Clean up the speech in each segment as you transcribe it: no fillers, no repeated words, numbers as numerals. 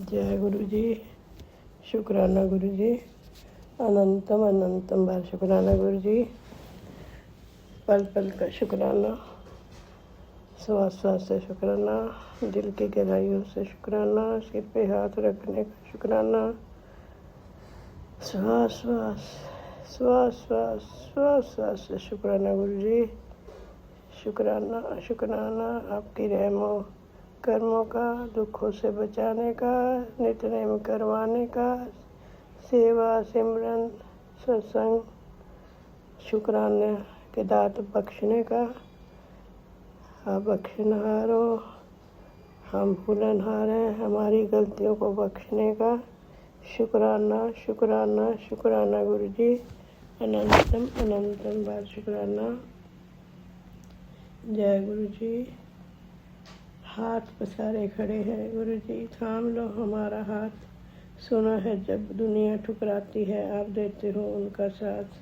जय गुरु जी। शुक्राना गुरु जी। अनंतम अनंतम बार शुक्राना गुरु जी। पल पल का शुक्राना, श्वास श्वास से शुक्राना, दिल की गहराइयों से शुक्राना, सिर पे हाथ रखने का शुक्राना, श्वास श्वास श्वास श्वास श्वास श्वास से शुक्राना गुरु जी। शुक्राना शुक्राना आपकी रहमो कर्मों का, दुखों से बचाने का, नित्यनेम करवाने का, सेवा सिमरन सत्संग शुक्राने के दात बख्शने का। आप बख्शनहारो, हम भूलनहार हैं, हमारी गलतियों को बख्शने का शुक्राना शुक्राना शुक्राना गुरु जी। अनंतम अनंतम बार शुक्राना। जय गुरु जी। हाथ पसारे खड़े हैं गुरु जी, थाम लो हमारा हाथ। सुना है जब दुनिया ठुकराती है, आप देते हो उनका साथ।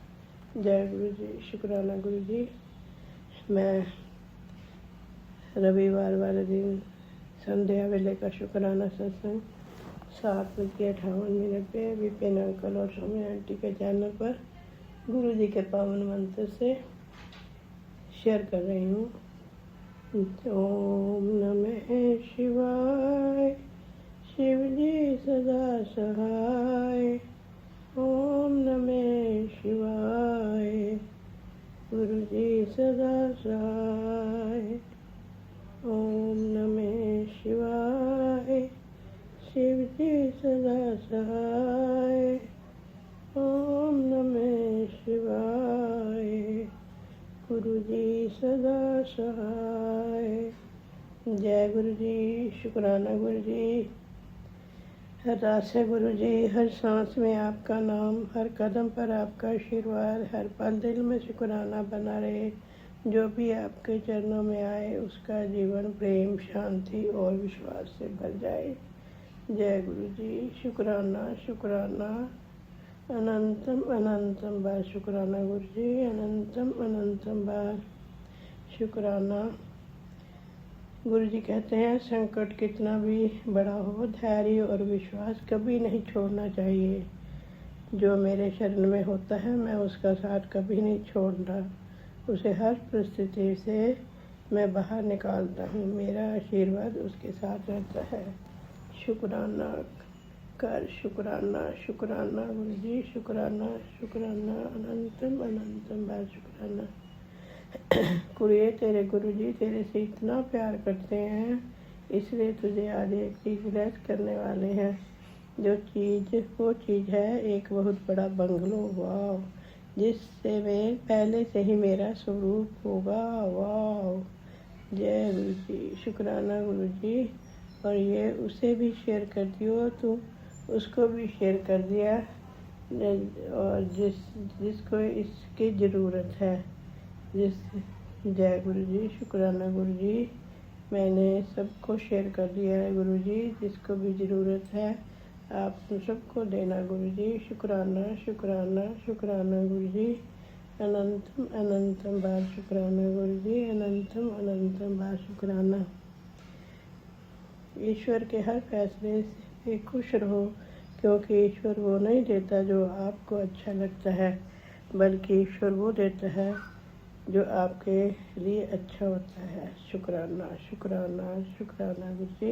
जय गुरु जी। शुक्राना गुरु जी। मैं रविवार वाले दिन संध्या वेले का शुक्राना सत्संग 7:58 पे विपिन अंकल और सोमी आंटी के चैनल पर गुरु जी के पावन मंत्र से शेयर कर रही हूँ। ओम नमः शिवाय, शिव जी सदा सहाय। ओम नमः शिवाय, गुरु जी सदा सहाय। ओम नमः शिवाय, शिव जी सदा सहाय। ओम नमः शिवाय, गुरु जी सदा सहाय। जय गुरु जी। शुक्राना गुरु जी। हर रात से गुरु जी, हर सांस में आपका नाम, हर कदम पर आपका आशीर्वाद, हर पल दिल में शुक्राना बना रहे। जो भी आपके चरणों में आए उसका जीवन प्रेम शांति और विश्वास से भर जाए। जय गुरु जी। शुक्राना शुक्राना अनंतम अनंतम बार शुक्राना गुरु जी। अनंतम अनंतम बार शुक्राना। गुरु जी कहते हैं संकट कितना भी बड़ा हो, धैर्य और विश्वास कभी नहीं छोड़ना चाहिए। जो मेरे शरण में होता है मैं उसका साथ कभी नहीं छोड़ता, उसे हर परिस्थिति से मैं बाहर निकालता हूँ। मेरा आशीर्वाद उसके साथ रहता है। शुक्राना कर शुक्राना शुक्राना गुरु जी। शुक्राना शुक्राना अनंतम अनंतम बार शुक्राना। कुरिए तेरे गुरु जी तेरे से इतना प्यार करते हैं, इसलिए तुझे आज एक चीज़ ब्लेस करने वाले हैं। वो चीज़ है एक बहुत बड़ा बंगलो। वाह, जिससे मैं पहले से ही मेरा स्वरूप होगा। वाह। जय गुरु जी। शुक्राना गुरु जी। और ये उसे भी शेयर कर दियो, तो उसको भी शेयर कर दिया, और जिसको इसकी ज़रूरत है। जय गुरु जी। शुक्राना गुरु जी। मैंने सबको शेयर कर दिया है गुरु जी, जिसको भी ज़रूरत है आप सबको देना गुरु जी। शुक्राना शुक्राना शुक्राना गुरु जी। अनंतम अनंतम बार शुक्राना गुरु जी। अनंतम अनंतम बार शुक्राना। ईश्वर के हर फैसले से खुश रहो, क्योंकि ईश्वर वो नहीं देता जो आपको अच्छा लगता है, बल्कि ईश्वर वो देता है जो आपके लिए अच्छा होता है। शुक्राना शुक्राना शुक्राना गुरु जी।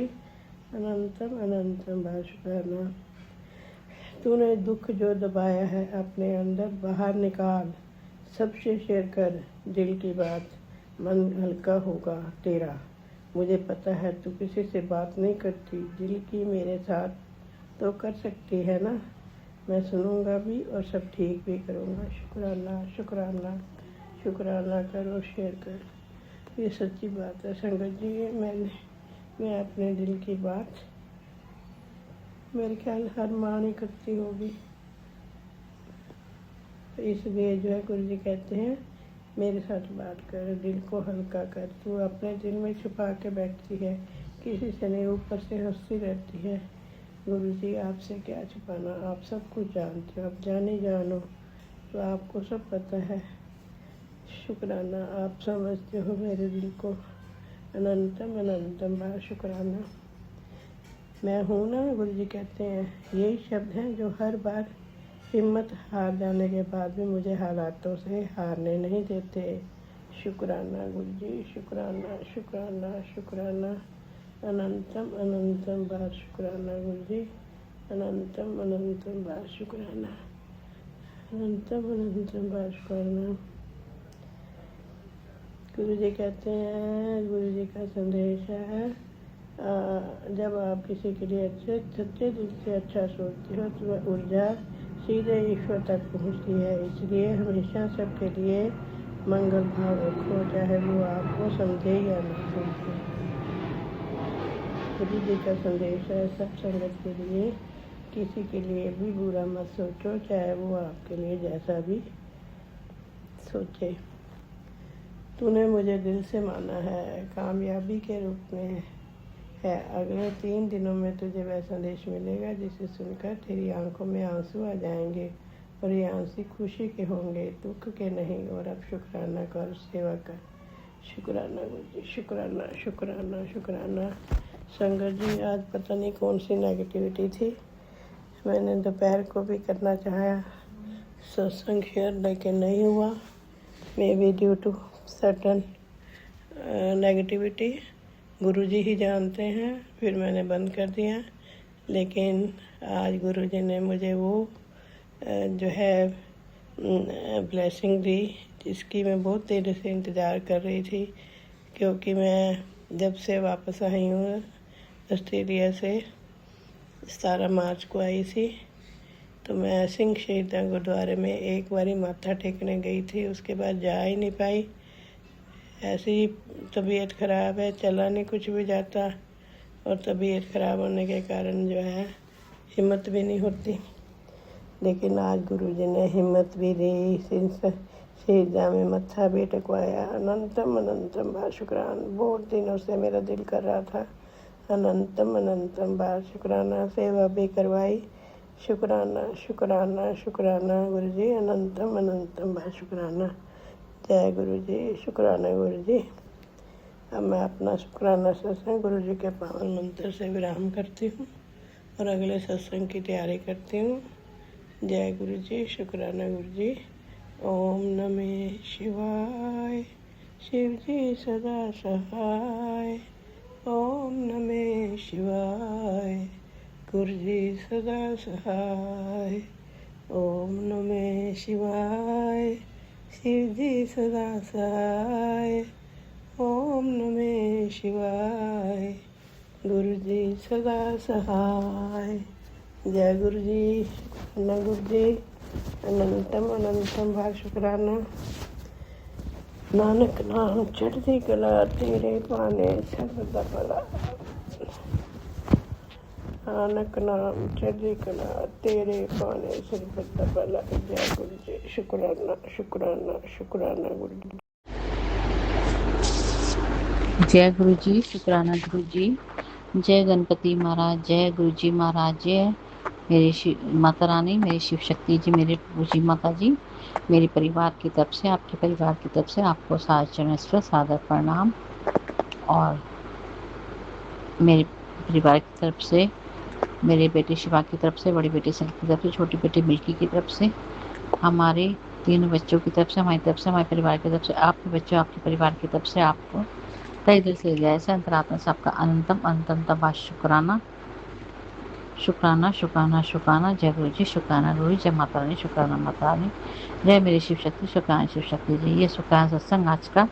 अनंतम अनंतम बार शुक्राना। तूने दुख जो दबाया है अपने अंदर बाहर निकाल, सबसे शेयर कर दिल की बात, मन हल्का होगा तेरा। मुझे पता है तू किसी से बात नहीं करती, दिल की मेरे साथ तो कर सकती है ना। मैं सुनूंगा भी और सब ठीक भी करूँगा। शुक्राना शुक्राना शुक्राना करो, शेयर कर। ये सच्ची बात है संगत जी। मैं अपने दिल की बात मेरे ख्याल हर माँ नहीं करती होगी, तो इसलिए जो है गुरु जी कहते हैं मेरे साथ बात कर, दिल को हल्का कर। तू अपने दिल में छुपा के बैठती है, किसी से नहीं, ऊपर से हंसती रहती है। गुरु जी आपसे क्या छुपाना, आप सब कुछ जानते हो, आप जाने जानो, तो आपको सब पता है। शुक्राना आप समझते हो मेरे दिल को। अनंतम अनंतम बार शुक्राना। मैं हूँ ना, गुरु जी कहते हैं, यही शब्द हैं जो हर बार हिम्मत हार जाने के बाद भी मुझे हालातों से हारने नहीं देते। शुक्राना गुरु जी, शुक्राना शुक्राना शुक्राना, अनंतम अनंतम बार शुक्राना गुरु जी, अनंतम अनंतम बार शुक्राना, अनंतम अनंतम बार शुक्राना। गुरु जी कहते हैं, गुरु जी का संदेश है, जब आप किसी के लिए सच्चे दिल से अच्छा सोचते हो तो वह ऊर्जा सीधे ईश्वर तक पहुंचती है। इसलिए हमेशा सबके लिए मंगल भाव रखो, चाहे वो आपको समझे या ना समझे। गुरु जी का संदेश है, सब संगत के लिए किसी के लिए भी बुरा मत सोचो, चाहे वो आपके लिए जैसा भी सोचे। तूने मुझे दिल से माना है, कामयाबी के रूप में है। अगले 3 दिनों में तुझे वह संदेश मिलेगा जिसे सुनकर तेरी आंखों में आंसू आ जाएंगे, और ये आंसू खुशी के होंगे, दुख के नहीं। और अब शुक्राना कर, सेवा कर। शुक्राना गुरु जी, शुक्राना शुक्राना शुक्राना। संगत जी, आज पता नहीं कौन सी नेगेटिविटी थी, मैंने दोपहर को भी करना चाहा सत्संग शेयर, लेकिन नहीं हुआ, maybe due to certain negativity. गुरु जी ही जानते हैं, फिर मैंने बंद कर दिया। लेकिन आज गुरु जी ने मुझे वो जो है ब्लेसिंग दी, जिसकी मैं बहुत देर से इंतज़ार कर रही थी, क्योंकि मैं जब से वापस आई हूँ ऑस्ट्रेलिया से, 17 मार्च को आई थी, तो मैं सिंह शहीदा गुरुद्वारे में एक बारी माथा टेकने गई थी, उसके बाद जा ही नहीं पाई। ऐसी तबीयत ख़राब है, चला नहीं कुछ भी जाता, और तबीयत ख़राब होने के कारण जो है हिम्मत भी नहीं होती। लेकिन आज गुरु जी ने हिम्मत भी दी, शहीदा में मत्था भी टेकवाया। अनंतम अनंतम बार शुक्रान। बहुत दिनों से मेरा दिल कर रहा था, अनंतम अनंतम बार शुक्राना। सेवा भी करवाई। शुक्राना शुक्राना शुक्राना गुरु जी, अनंतम अनंतम बार शुक्राना। जय गुरु जी, शुक्राना गुरु जी। अब मैं अपना शुक्राना सत्संग गुरु जी के पावन मंत्र से विराम करती हूँ और अगले सत्संग की तैयारी करती हूँ। जय गुरु जी, शुक्राना गुरु जी। ओम नमः शिवाय, शिव जी सदा सहाय। ओम नमः शिवाय, गुरु जी सदा सहाय। ओम नमः शिवाय, शिव जी सदा सहाय। ओम नमः शिवाय, गुरु जी सदा सहाय। जय गुरु जी, न गुरु जी, अनंतम अनंतम भाग शुक्राना। नानक नाम चढ़ती कला, तेरे पाने सर्वदा भला। नानक नाम चढ़ती कला, तेरे पाने सर्वदा भला। जय गुरु जी, शुक्राना शुक्राना शुक्राना गुरु जी। जय गुरु जी, शुक्राना गुरु जी। जय गणपति महाराज, जय गुरु जी महाराज, जय मेरी माता रानी, मेरी शिव शक्ति जी, मेरे प्रभु जी माता जी, मेरे परिवार की तरफ से, आपके परिवार की तरफ से आपको सादर सादर प्रणाम। और मेरे परिवार की तरफ से, मेरे बेटे शिवा की तरफ से, बड़ी बेटी सल की तरफ से, छोटी बेटी मिल्की की तरफ से, हमारे 3 बच्चों की तरफ से, हमारी तरफ से, हमारे परिवार की तरफ से, आपके बच्चों, आपके परिवार की तरफ से आपको तहे दिल से जैसे अंतरात्मा से आपका अनंतम अनंतम तबाश शुक्राना शुक्राना शुक्राना शुक्राना। जय गुरु जी, शुक्राना गुरु जी, जय माता रानी, शुक्राना माता रानी, जय मेरी शिव शक्ति, शुक्राना शिव शक्ति जी। ये शुक्राना सत्संग आज का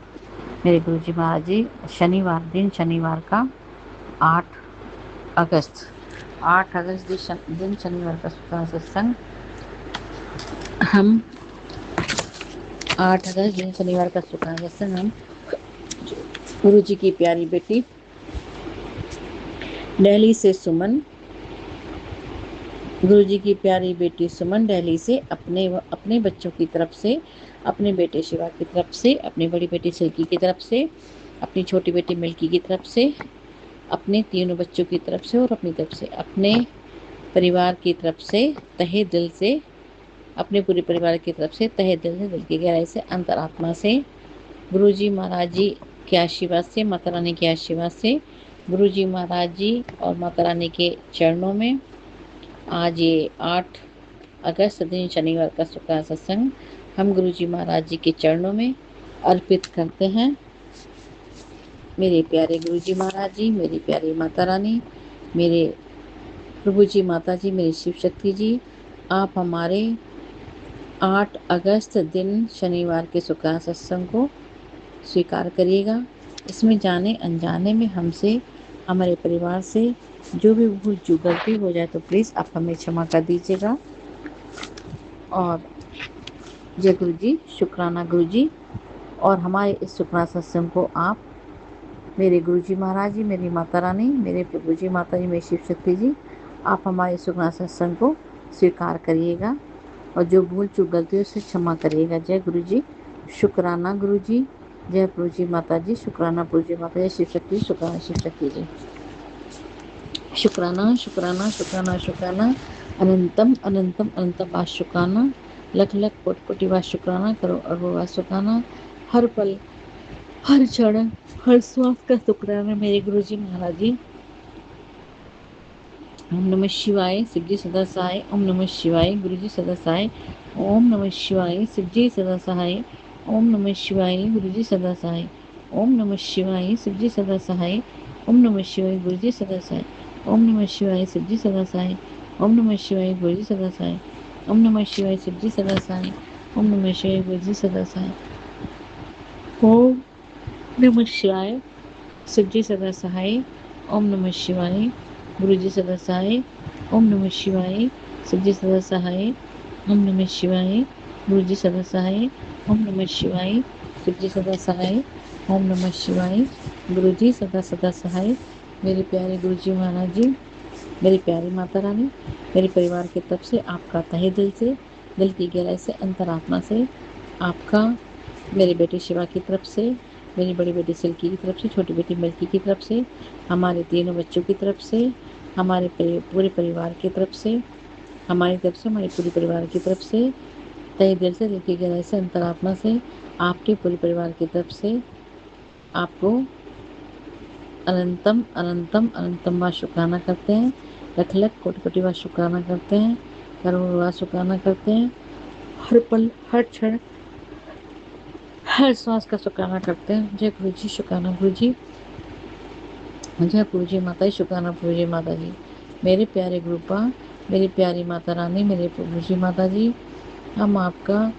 मेरे गुरु जी महाराज जी शनिवार का 8 अगस्त दिन शनिवार का शुक्राना सत्संग। हम 8 अगस्त दिन शनिवार का शुक्राना सत्संग हम गुरु जी की प्यारी बेटी दिल्ली से सुमन, गुरु जी की प्यारी बेटी सुमन दिल्ली से अपने बच्चों की तरफ से, अपने बेटे शिवा की तरफ से, अपनी बड़ी बेटी सिल्की की तरफ से, अपनी छोटी बेटी मिल्की की तरफ से, अपने 3 बच्चों की तरफ से और अपनी तरफ से, अपने परिवार की तरफ से तहे दिल से, अपने पूरे परिवार की तरफ से तहे दिल से, दिल की गहराई से, अंतरात्मा से, गुरु जी महाराज जी के आशीर्वाद से, माता रानी के आशीर्वाद से, गुरु जी महाराज जी और माता रानी के चरणों में आज ये 8 अगस्त दिन शनिवार का सुखा सत्संग हम गुरु जी महाराज जी के चरणों में अर्पित करते हैं। मेरे प्यारे गुरु जी महाराज जी, मेरी प्यारी माता रानी, मेरे प्रभु जी माता जी, मेरी शिव शक्ति जी, आप हमारे 8 अगस्त दिन शनिवार के सुखा सत्संग को स्वीकार करिएगा। इसमें जाने अनजाने में हमसे, हमारे परिवार से जो भी भूल चूक गलती हो जाए तो प्लीज़ आप हमें क्षमा कर दीजिएगा। और जय गुरु जी, शुक्राना गुरु जी। और हमारे इस शुक्राना सत्संग को आप, मेरे गुरु जी महाराज जी, मेरी माता रानी, मेरे प्रभु जी माता जी, मेरी शिव शक्ति जी, आप हमारे शुक्राना सत्संग को स्वीकार करिएगा और जो भूल चूक गलती है उसे क्षमा करिएगा। जय गुरु जी, शुक्राना गुरु जी, जय प्रभु जी माता जी, शुक्राना प्रभु जी माता जी, शिव शक्ति, शुक्राना शिव शक्ति जी। शुक्राना शुक्राना शुक्राना शुक्राना, अनंतम अनंतम अनंतम बार शुक्राना, लख लख कोटि कोटि बार शुक्राना, करो अरबों बार शुक्राना, हर पल हर क्षण हर श्वास का शुक्राना मेरे गुरु जी महाराज जी। ओम नमः शिवाय, शिव जी सदा सहाय। ओम नमः शिवाय, गुरु जी सदा सहाय। ओम नमः शिवाय, शिव जी सदा सहाय। ओम नमः शिवाय, गुरु जी सदा सहाय। ओम नमः शिवाय, शिव जी सदा सहाय। ओम नमः शिवाय, गुरु जी सदा सहाय। ओम नमः शिवाय, शिव जी सदा सहाय। ओम नमः शिवाय, गुरु जी सदा सहाय। ओम नमः शिवाय, शिव जी सदा सहाय। ओम नमः शिवाय, गुरु जी सदा सहाय। ओम नमः शिवाय, शिव जी सदा सहाय। ओम नमः शिवाय, गुरु जी सदा सहाय। ओम नमः शिवाय, शिव जी सदा सहाय। ओम नमः शिवाय, गुरु जी सदा सहाय। ओम नमः शिवाय, शिव जी सदा सहाय। ओम नमः शिवाय, गुरु जी सदा सदा सहाय। मेरे प्यारे गुरु जी महाराज जी, मेरी प्यारी माता रानी, मेरे परिवार की तरफ से आपका तहे दिल से, दिल की गहराई से, अंतरात्मा से आपका, मेरे बेटे शिवा की तरफ से, मेरी बड़ी बेटी सिल्की की तरफ से, छोटी बेटी मिल्की की तरफ से, हमारे तीनों बच्चों की तरफ से, हमारे पूरे परिवार की तरफ से, हमारी तरफ से, हमारे पूरे परिवार की तरफ से, तहे दिल से, दिल की गहराई से, अंतरात्मा से, आपके पूरे परिवार की तरफ से आपको अनंतम अनंतम अनंतम बार शुक्राना करते हैं। लख लख कोटि कोटि बार शुक्राना करते हैं। करोड़ों बार शुक्राना करते हैं। हर पल हर क्षण हर श्वास का शुक्राना करते हैं। जय गुरु जी, शुक्राना गुरु जी, जय गुरु जी माता जी, शुक्राना गुरु जी माता जी। मेरे प्यारे गुरुपा, मेरी प्यारी माता रानी, मेरे प्रभु जी माता जी, हम आपका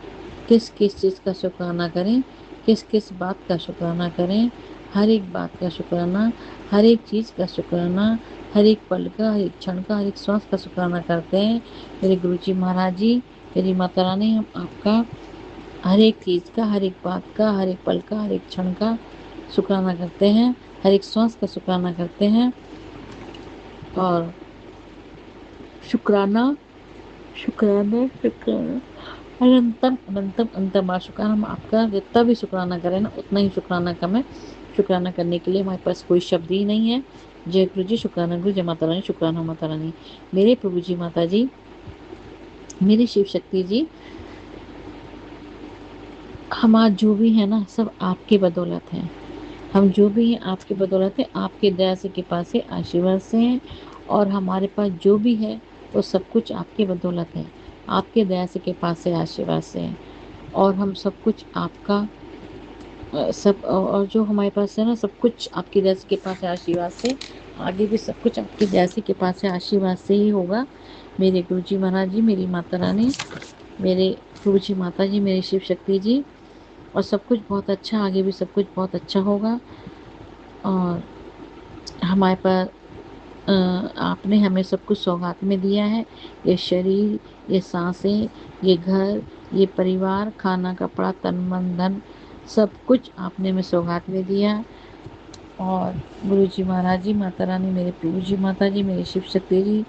किस किस चीज़ का शुक्राना करें, किस किस बात का शुक्राना करें। हर एक बात का शुक्राना, हर एक चीज़ का शुक्राना, हर एक पल का, हर एक क्षण का, हर एक श्वास का शुक्राना करते हैं। मेरे गुरु जी महाराज जी, मेरी माता रानी, हम आपका हर एक चीज़ का, हर एक बात का, हर एक पल का, हर एक क्षण का शुक्राना करते हैं। हर एक श्वास का शुक्राना करते हैं। और शुक्राना शुक्राना शुक्राना, अनंतम अनंतम अनंतम बार शुक्राना। हम आपका जितना भी शुक्राना करें ना उतना ही शुक्राना कम है। शुक्राना करने के लिए हमारे पास कोई शब्द ही नहीं है। जय गुरु जी, शुक्राना गुरु, जय माता रानी, शुक्राना माता रानी। मेरे प्रभु जी माता जी, मेरी शिव शक्ति जी, हम आज जो भी है ना सब आपके बदौलत है। हम जो भी हैं आपकी बदौलत है, आपकी दया से, कृपा से, आशीर्वाद से हैं। और हमारे पास जो भी है वो सब कुछ आपकी बदौलत है, आपके दया से, कृपा से, आशीर्वाद से है। और हम सब कुछ आपका सब, और जो हमारे पास है ना सब कुछ आपकी दया से, कृपा से, आशीर्वाद से, आगे भी सब कुछ आपकी दया से, कृपा से, आशीर्वाद से ही होगा। मेरे गुरु जी महाराज जी, मेरी माता रानी, मेरे प्रभु जी माता जी, मेरी शिव शक्ति जी, और सब कुछ बहुत अच्छा, आगे भी सब कुछ बहुत अच्छा होगा। और हमारे पास आपने हमें सब कुछ सौगात में दिया है। ये शरीर, ये सांसें, ये घर, ये परिवार, खाना, कपड़ा, तन मन धन, सब कुछ आपने हमें सौगात में दिया। और गुरु जी महाराज जी, माता रानी, मेरे प्रभु जी माता जी, मेरी शिव शक्ति जी,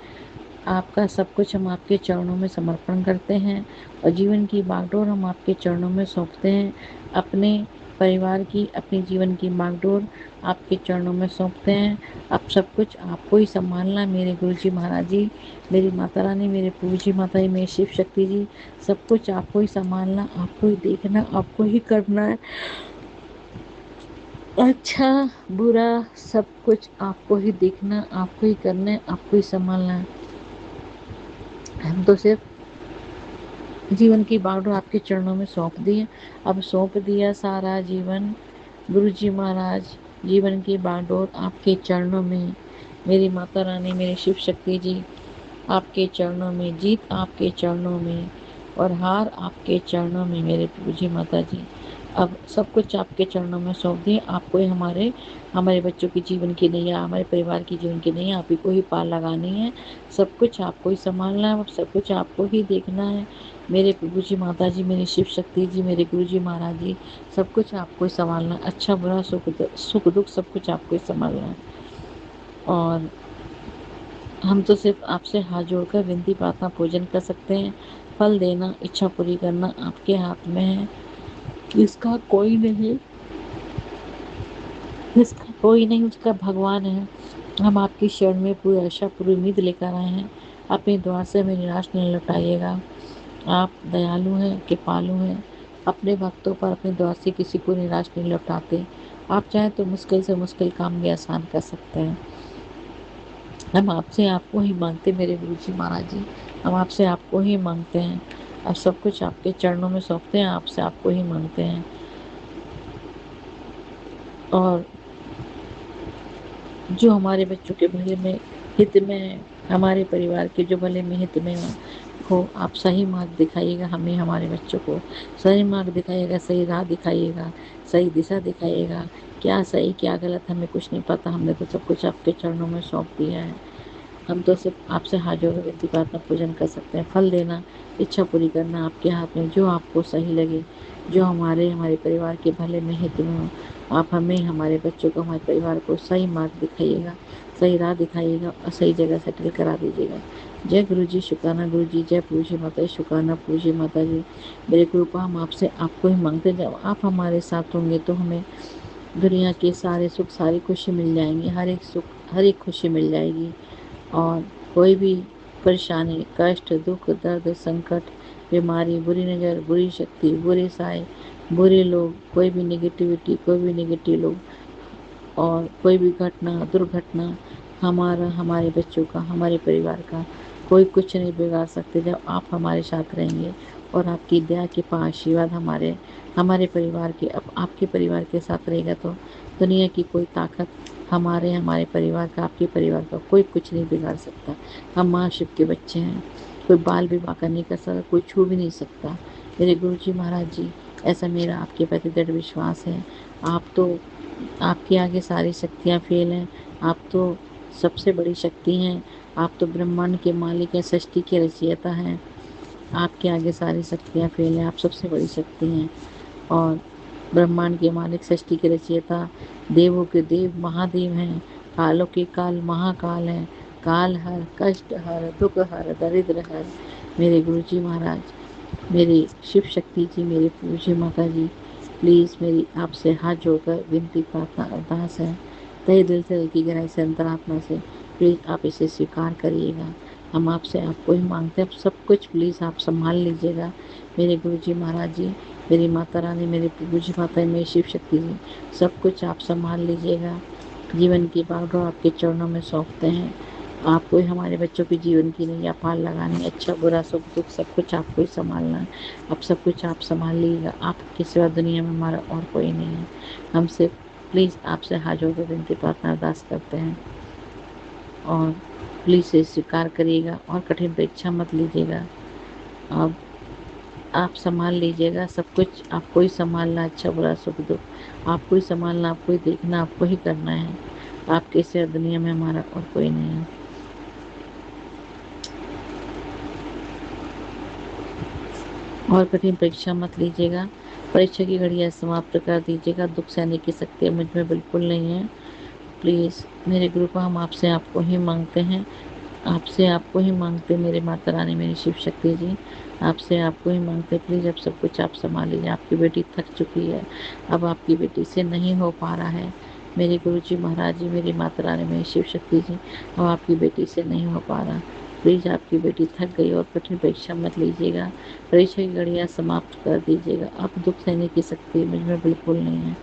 आपका सब कुछ हम आपके चरणों में समर्पण करते हैं। और जीवन की बागडोर हम आपके चरणों में सौंपते हैं। अपने परिवार की, अपने जीवन की बागडोर आपके चरणों में सौंपते हैं। अब सब कुछ आपको ही संभालना। मेरे गुरु जी महाराज जी, मेरी माता रानी, मेरे प्रभु जी माता जी, मेरी शिव शक्ति जी, सब कुछ आपको ही संभालना, आपको ही देखना, आपको ही करना है। अच्छा बुरा सब कुछ आपको ही देखना, आपको ही करना है, आपको ही संभालना है। हम तो सिर्फ जीवन की बागडोर आपके चरणों में सौंप दिए। अब सौंप दिया सारा जीवन गुरु जी महाराज। जीवन की बागडोर आपके चरणों में, मेरी माता रानी, मेरी शिव शक्ति जी आपके चरणों में, जीत आपके चरणों में और हार आपके चरणों में मेरे प्रभु जी माता जी। अब सब कुछ आपके चरणों में सौंप दिए। आपको ही हमारे हमारे बच्चों की जीवन की नैया, हमारे परिवार की जीवन की नैया आप ही को ही पार लगानी है। सब कुछ आपको ही संभालना है, अब सब कुछ आपको ही देखना है मेरे प्रभु जी माता जी, मेरी शिव शक्ति जी, मेरे गुरु जी महाराज जी। सब कुछ आपको ही संभालना है, अच्छा बुरा सुख दुख सब कुछ आपको ही संभालना है। और हम तो सिर्फ आपसे हाथ जोड़कर विनती प्रार्थना पूजन कर सकते हैं। फल देना, इच्छा पूरी करना आपके हाथ में है। इसका कोई नहीं, इसका कोई नहीं, उसका भगवान है। हम आपकी शरण में पूरी आशा पूरी उम्मीद लेकर आए हैं। अपने द्वार से हमें निराश नहीं लौटाइएगा। आप दयालु हैं, कृपालु हैं। अपने भक्तों पर अपने द्वार से किसी को निराश नहीं लौटाते। आप चाहें तो मुश्किल से मुश्किल काम भी आसान कर सकते हैं। हम आपसे आपको ही मांगते मेरे गुरु जी महाराज जी। हम आपसे आपको ही मांगते हैं। अब सब कुछ आपके चरणों में सौंपते हैं, आपसे आपको ही मांगते हैं। और जो हमारे बच्चों के भले में हित में है, हमारे परिवार के जो भले में हित में हो, आप सही मार्ग दिखाइएगा हमें, हमारे बच्चों को सही मार्ग दिखाइएगा, सही राह दिखाइएगा, सही दिशा दिखाइएगा। क्या सही क्या गलत हमें कुछ नहीं पता, हमने तो सब कुछ आपके चरणों में सौंप दिया है। हम तो सिर्फ आपसे हाथ जोड़कर विनती प्रार्थना पूजन कर सकते हैं। फल देना, इच्छा पूरी करना आपके हाथ में, जो आपको सही लगे, जो हमारे परिवार के भले में हित में हो। आप हमें, हमारे बच्चों को, हमारे परिवार को सही मार्ग दिखाइएगा, सही राह दिखाइएगा और सही जगह सेटल करा दीजिएगा। जय गुरु जी, शुक्राना गुरु जी, जय प्रभु जी माता जी, शुक्राना प्रभु जी माता जी। मेरे कृपा हम आपसे आपको ही मांगते हैं। जब आप हमारे साथ होंगे तो हमें दुनिया के सारे सुख, सारी खुशी मिल जाएंगी, हर एक सुख, हर एक खुशी मिल जाएगी। और कोई भी परेशानी, कष्ट, दुख, दर्द, संकट, बीमारी, बुरी नज़र, बुरी शक्ति, बुरे साए, बुरे लोग, कोई भी नेगेटिविटी, कोई भी नेगेटिव लोग और कोई भी घटना, दुर्घटना हमारा, हमारे बच्चों का, हमारे परिवार का कोई कुछ नहीं बिगाड़ सकते जब आप हमारे साथ रहेंगे। और आपकी दया के पास आशीर्वाद हमारे हमारे परिवार के, अब आपके परिवार के साथ रहेगा तो दुनिया की कोई ताकत हमारे हमारे परिवार का, आपके परिवार का कोई कुछ नहीं बिगाड़ सकता। हम माँ शिव के बच्चे हैं, कोई बाल विवाह नहीं कर सकता, कोई छू भी नहीं सकता। मेरे गुरु जी महाराज जी, ऐसा मेरा आपके प्रति दृढ़ विश्वास है। आप तो, आपके आगे सारी शक्तियाँ फेल हैं। आप तो सबसे बड़ी शक्ति हैं। आप तो ब्रह्मांड के मालिक हैं, सृष्टि के रचयिता हैं। आपके आगे सारी शक्तियाँ फेल हैं। आप सबसे बड़ी शक्ति हैं और ब्रह्मांड के मालिक, सृष्टि के रचयिता, देवों के देव, महादेव हैं। कालों के काल, महाकाल हैं। काल हर, कष्ट हर, दुख हर, दरिद्र हर। मेरे गुरु जी महाराज, मेरी शिव शक्ति जी, मेरे प्रभु जी माता जी, प्लीज़ मेरी आपसे हाथ जोड़कर विनती प्रार्थना अरदास है, तहे दिल से, दिल की गहराई से, अंतरात्मा से, प्लीज़ आप इसे स्वीकार करिएगा। हम आपसे आपको ही मांगते हैं, सब कुछ प्लीज़ आप संभाल लीजिएगा मेरे गुरु जी महाराज जी, मेरी माता रानी, मेरे प्रभु जी माता, मेरी शिव शक्ति जी, सब कुछ आप संभाल लीजिएगा। जीवन की बागडोर आपके चरणों में सौंपते हैं। आपको ही हमारे बच्चों के जीवन की नैया पार लगानी, अच्छा बुरा सुख दुख सब कुछ आपको ही संभालना है। अब सब कुछ आप संभाल लीजिएगा। आपके सिवा दुनिया में हमारा और कोई नहीं है। हम सिर्फ प्लीज़ आपसे हाथ जोड़कर विनती प्रार्थना अरदास करते हैं और प्लीज़ इसे स्वीकार करिएगा और कठिन परीक्षा मत लीजिएगा। अब आप संभाल लीजिएगा, सब कुछ आपको ही संभालना, अच्छा बुरा सुख दुख आपको ही संभालना, आपको ही देखना, आपको ही करना है। आपके सिवा दुनिया में हमारा और कोई नहीं है। और कठिन परीक्षा मत लीजिएगा। परीक्षा की घड़ियाँ समाप्त कर दीजिएगा। दुख सहने की शक्ति मुझ में बिल्कुल नहीं है। प्लीज़ मेरे गुरु को हम आपसे आपको ही मांगते हैं, आपसे आपको ही मांगते मेरे माता रानी, मेरी शिव शक्ति जी, आपसे आपको ही मांगते। प्लीज़ अब सब कुछ आप संभाल लीजिए। आपकी बेटी थक चुकी है, अब आपकी बेटी से नहीं हो पा रहा है। मेरे गुरु जी महाराज जी, मेरी माता रानी, मेरी शिव शक्ति जी, अब आपकी बेटी से नहीं हो पा रहा। प्लीज़ आपकी बेटी थक गई और कठिन परीक्षा मत लीजिएगा। परीक्षा की घड़ियाँ समाप्त कर दीजिएगा। अब दुख सहने की शक्ति मुझ में बिल्कुल नहीं है।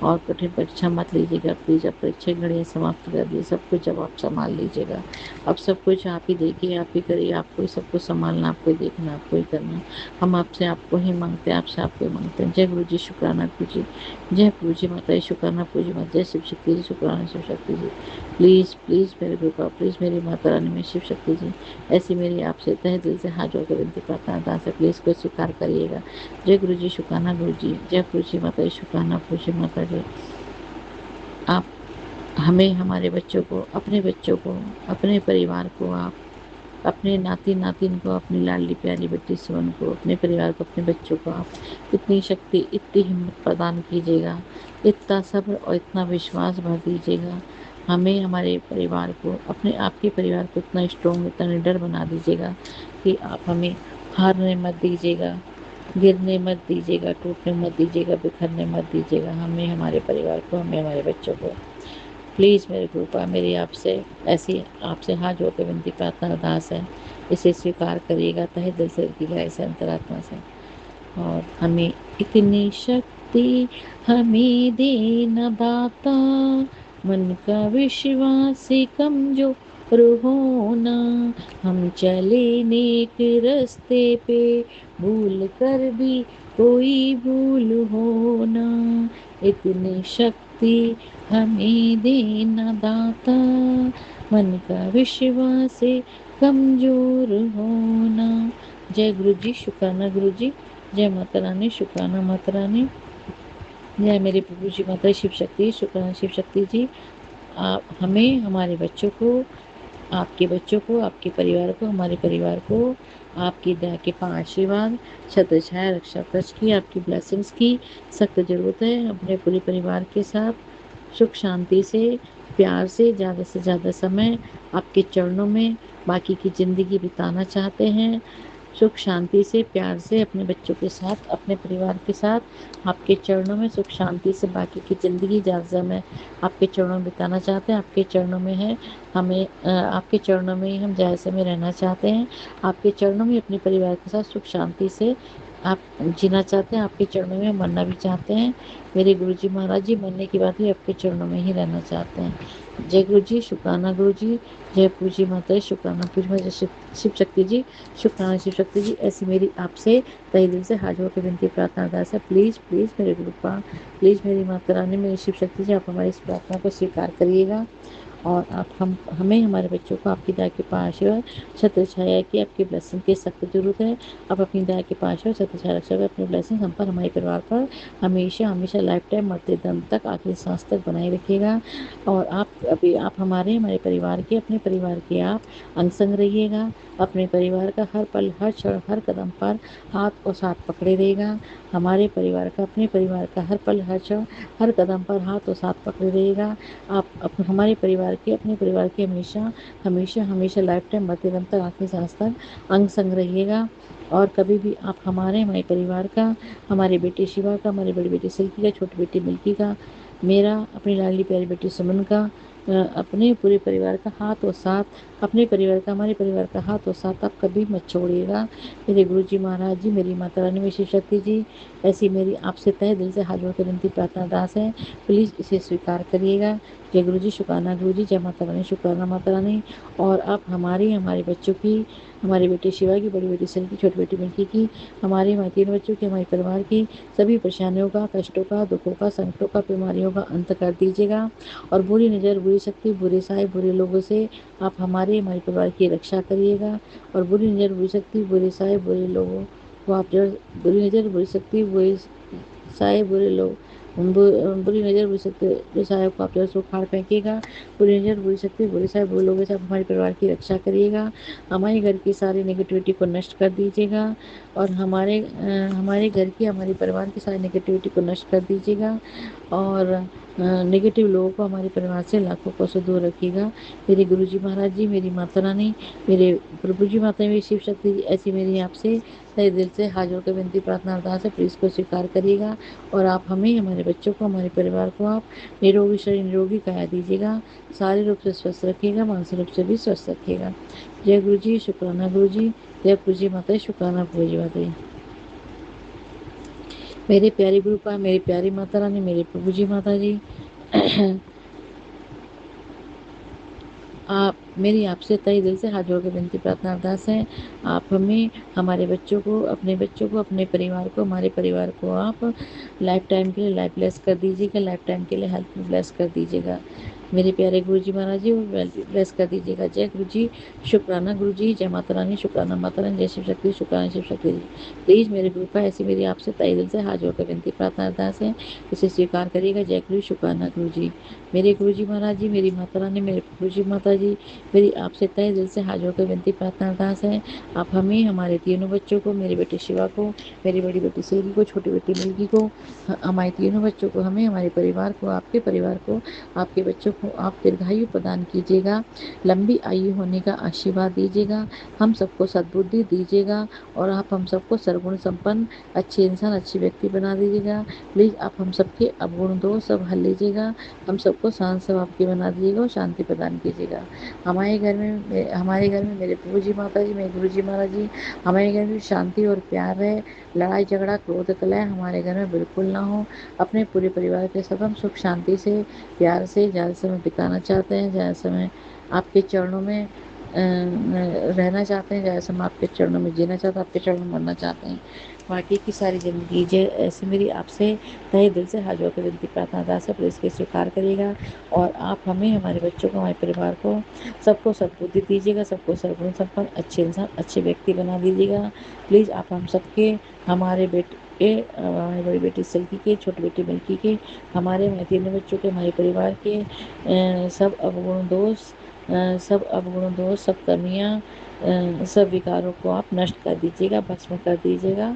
और कठिन परीक्षा मत लीजिएगा प्लीज़। अब परीक्षा की घड़ियाँ समाप्त कर दी, सब कुछ अब आप संभाल लीजिएगा। अब सब कुछ आप ही देखिए, आप ही करिए, आपको ही सब कुछ संभालना, आपको ही देखना, आपको ही करना। हम आपसे आपको ही मांगते हैं, आपसे आपको ही मांगते हैं। जय गुरु जी, शुक्राना गुरु जी, जय गुरु जी माता जी, शुक्राना गुरु जी माता, जय शिव शक्ति जी, शुक्राना शिव शक्ति जी। प्लीज़ प्लीज़ मेरे कृपा, प्लीज़ मेरी माता रानी में शिव शक्ति जी, ऐसी मेरी आपसे तहे दिल से हाथ जोड़कर विनती प्रार्थना अरदास है, प्लीज़ को स्वीकार करिएगा। जय गुरु जी, शुक्राना गुरु जी, जय गुरु जी माता जी, शुक्राना गुरु जी माता जी। आप हमें, हमारे बच्चों को, अपने बच्चों को, अपने परिवार को, आप अपने नाती नातिन को, अपनी लाडली प्यारी बेटी सुमन को, अपने परिवार को, अपने बच्चों को आप इतनी शक्ति, इतनी हिम्मत प्रदान कीजिएगा, इतना सब्र और इतना विश्वास भर दीजिएगा। हमें, हमारे परिवार को, अपने आपके परिवार को इतना स्ट्रॉन्ग, इतना निडर बना दीजिएगा कि आप हमें हारने मत दीजिएगा, गिरने मत दीजिएगा, टूटने मत दीजिएगा, बिखरने मत दीजिएगा। हमें, हमारे परिवार को, हमें, हमारे बच्चों को। प्लीज़ मेरी कृपा, मेरी आपसे ऐसी आपसे हाथ जोड़ के विनती प्रार्थना अरदास है, इसे स्वीकार करिएगा तहे दिल से, की गहराई से, अंतरात्मा से। और हमें इतनी शक्ति हमें देना दाता, मन का विश्वास कमजोर होना, हम चले नेक रास्ते पे, भूल कर भी कोई भूल होना, इतनी शक्ति हमें देना दाता, मन का विश्वास कमजोर होना। जय गुरु जी, शुक्राना गुरु जी, जय माता रानी, शुक्राना माता रानी, जय मेरे प्रभु जी माता शिव शक्ति, शुक्राना शिव शक्ति जी। आप हमें, हमारे बच्चों को, आपके बच्चों को, आपके परिवार को, हमारे परिवार को आपकी दया के 5 आशीर्वाद, छत्र छाया, रक्षा कवच की, आपकी ब्लेसिंग्स की सख्त ज़रूरत है। अपने पूरे परिवार के साथ सुख शांति से, प्यार से ज़्यादा समय आपके चरणों में बाकी की ज़िंदगी बिताना चाहते हैं। सुख शांति से, प्यार से अपने बच्चों के साथ, अपने परिवार के साथ आपके चरणों में सुख शांति से बाकी की ज़िंदगी ज़्यादा समय आपके चरणों में बिताना चाहते हैं। आपके चरणों में है हमें, आपके चरणों में ही हम ज़्यादा समय रहना चाहते हैं। आपके चरणों में अपने परिवार के साथ सुख शांति से आप जीना चाहते हैं। आपके चरणों में मरना भी चाहते हैं। मेरे गुरु जी महाराज जी, मरने की बात ही आपके चरणों में ही रहना चाहते हैं। जय गुरु जी, शुक्राना गुरु जी, जय पूजी माता, शुक्राना पूजी माता, शिव शक्ति जी, शुक्राना शिव शक्ति जी। ऐसी मेरी आपसे तहे दिल से हाथ जोड़ के विनती प्रार्थना अरदास है, प्लीज़ प्लीज़ मेरे कृपा, प्लीज़ मेरी माता रानी, मेरी शिव शक्ति जी, आप हमारी इस प्रार्थना को स्वीकार करिएगा। और आप हमें, हमारे बच्चों को आपकी दया के पास और छत्र छाया की, आपकी ब्लेसिंग की सख्त जरूरत है। आप अपनी दया के पास और छत्र छाया रक्षा अपनी ब्लेसिंग हम पर, हमारे परिवार पर हमेशा हमेशा लाइफ टाइम, मरते दम तक, आखिरी सांस तक बनाए रखिएगा। और आप हमारे, हमारे परिवार के, अपने परिवार के आप अंग संग रहिएगा। अपने परिवार का हर पल, हर क्षण, हर कदम पर हाथ और साथ पकड़े रहेगा। हमारे परिवार का, अपने परिवार का हर पल, हर क्षण, हर कदम पर हाथ और साथ पकड़े रहेगा। आप हमारे परिवार के, अपने परिवार के हमेशा हमेशा हमेशा लाइफ टाइम, मरते दम तक, आखिरी सांस तक अंग संग रहिएगा। और कभी भी आप हमारे, हमारे परिवार का, हमारे बेटे शिवा का, हमारी बड़ी बेटी सिल्की का, छोटी बेटी मिल्की का, मेरा, अपनी लाडली प्यारी बेटी सुमन का, अपने पूरे परिवार का हाथ और साथ, अपने परिवार का, हमारे परिवार का हाथ और साथ आप कभी मत छोड़िएगा। मेरे गुरु जी महाराज जी, मेरी माता रानी, मेरी शिव शक्ति जी, ऐसी मेरी आपसे तहे दिल से हाथ जोड़कर विनती प्रार्थना अरदास है, प्लीज़ इसे स्वीकार करिएगा। जय गुरु जी, शुक्राना गुरु जी, जय माता रानी, शुक्राना माता रानी। और आप हमारी, हमारे बच्चों की, हमारे बेटे शिवा की, बड़ी बेटी सिल्की, छोटी बेटी मिल्की की, हमारे, हमारे 3 बच्चों की, हमारे परिवार की सभी परेशानियों का, कष्टों का, दुखों का, संकटों का, बीमारियों का अंत कर दीजिएगा। और बुरी नज़र, बुरी शक्ति, बुरे साए, बुरे लोगों से आप हमारे, हमारे परिवार की रक्षा करिएगा। और बुरी नज़र, बुरी शक्ति, बुरे साए, बुरे लोगों को आप जो, बुरी नज़र, बुरी शक्ति, बुरे साए, बुरे लोग, बुरी नज़र, बुरी शक्ति, बुरे साए को आप जो सो उखाड़ फेंकिएगा। बुरी नज़र, बुरी शक्ति, बुरे साए, बुरे लोगों से आप हमारे परिवार की रक्षा करिएगा। हमारे घर की सारी नेगेटिविटी को नष्ट कर दीजिएगा। और हमारे घर की, हमारे परिवार की सारी नेगेटिविटी को नष्ट कर दीजिएगा। और नेगेटिव लोगों को हमारे परिवार से लाखों कोसों दूर रखिएगा। मेरे गुरु जी महाराज जी, मेरी माता रानी, मेरे प्रभु जी माता, मेरी शिव शक्ति जी, ऐसी मेरी आपसे तहे दिल से हाथ जोड़ कर विनती प्रार्थना अरदास है, प्लीज़ को स्वीकार करिएगा। और आप हमें, हमारे बच्चों को, हमारे परिवार को आप निरोगी शरीर, निरोगी काया दीजिएगा। शारीरिक रूप से स्वस्थ रखिएगा, मानसिक रूप से भी स्वस्थ रखिएगा। जय गुरु जी, शुक्राना गुरु जी, जय गुरु जी माता, शुक्राना गुरु जी माता। मेरे प्यारे गुरु पा, मेरी प्यारी माता रानी, मेरे प्रभु जी माता जी, आप मेरी आपसे तहे दिल से हाथ जोड़ के विनती प्रार्थना अरदास है, आप हमें, हमारे बच्चों को, अपने बच्चों को, अपने परिवार को, हमारे परिवार को आप लाइफ टाइम के लिए लाइफ ब्लेस कर दीजिएगा, लाइफ टाइम के लिए हेल्थ ब्लेस कर दीजिएगा। मेरे प्यारे गुरु जी महाराज जी ब्लेस कर दीजिएगा। जय गुरु जी, शुक्राना गुरु जी, जय माता रानी, शुक्राना माता रानी, जय शिव शक्ति, शुक्राना शिव शक्ति जी। प्लीज़ मेरे गुरु का ऐसी मेरी आपसे तहे दिल से हाथ जोड़ कर विनती प्रार्थना अरदास है, इसे स्वीकार करिएगा। जय गुरु, शुक्राना गुरु जी। मेरे गुरु जी महाराज जी, मेरी माता रानी, मेरे गुरु जी माता जी, मेरी आपसे तहे दिल से हाथ जोड़कर विनती प्रार्थना अरदास है, आप हमें, हमारे तीनों बच्चों को, मेरी बेटी शिवा को, मेरी बड़ी बेटी सिल्की को, छोटी बेटी मिल्की को, हमारे तीनों बच्चों को, हमें, हमारे परिवार को, आपके परिवार को, आपके बच्चों को आप दीर्घायु प्रदान कीजिएगा, लंबी आयु होने का आशीर्वाद दीजिएगा, हम सबको सद्बुद्धि दीजिएगा और आप हम सबको सर्वगुण संपन्न अच्छे इंसान, अच्छी व्यक्ति बना दीजिएगा। प्लीज़ आप हम सबके अवगुण दोष सब हल लीजिएगा, हम सबको शांत स्वभाव के बना दीजिएगा और शांति प्रदान कीजिएगा। हमारे घर में मेरे प्रभु जी माता जी, मेरे गुरु जी महाराज जी, हमारे घर में शांति और प्यार रहे, लड़ाई झगड़ा क्रोध कलह हमारे घर में बिल्कुल ना हो। अपने पूरे परिवार के साथ हम सुख शांति से, प्यार से ज़्यादा समय बिताना चाहते हैं, ज़्यादा समय आपके चरणों में रहना चाहते हैं, ज़्यादा समय आपके चरणों में जीना चाहते हैं, आपके चरणों में मरना चाहते हैं। बाकी की सारी ज़िंदगी जय ऐसे मेरी आपसे तहे दिल से हाथ जोड़ कर विनती प्रार्थना अरदास है, प्लीज़ के स्वीकार करिएगा और आप हमें, हमारे बच्चों को, हमारे परिवार को, सबको सद्बुद्धि दीजिएगा, सबको सर्वगुण संपन्न अच्छे इंसान, अच्छे व्यक्ति बना दीजिएगा। प्लीज़ आप हम सबके, हमारे बेटे, हमारी बड़ी बेटी सिल्की के, छोटी बेटी मिल्की के, हमारे तीनों बच्चों के, हमारे परिवार के सब अवगुण दोष, सब अवगुण दोष, सब कमियाँ, सब विकारों को आप नष्ट कर दीजिएगा, भस्म कर दीजिएगा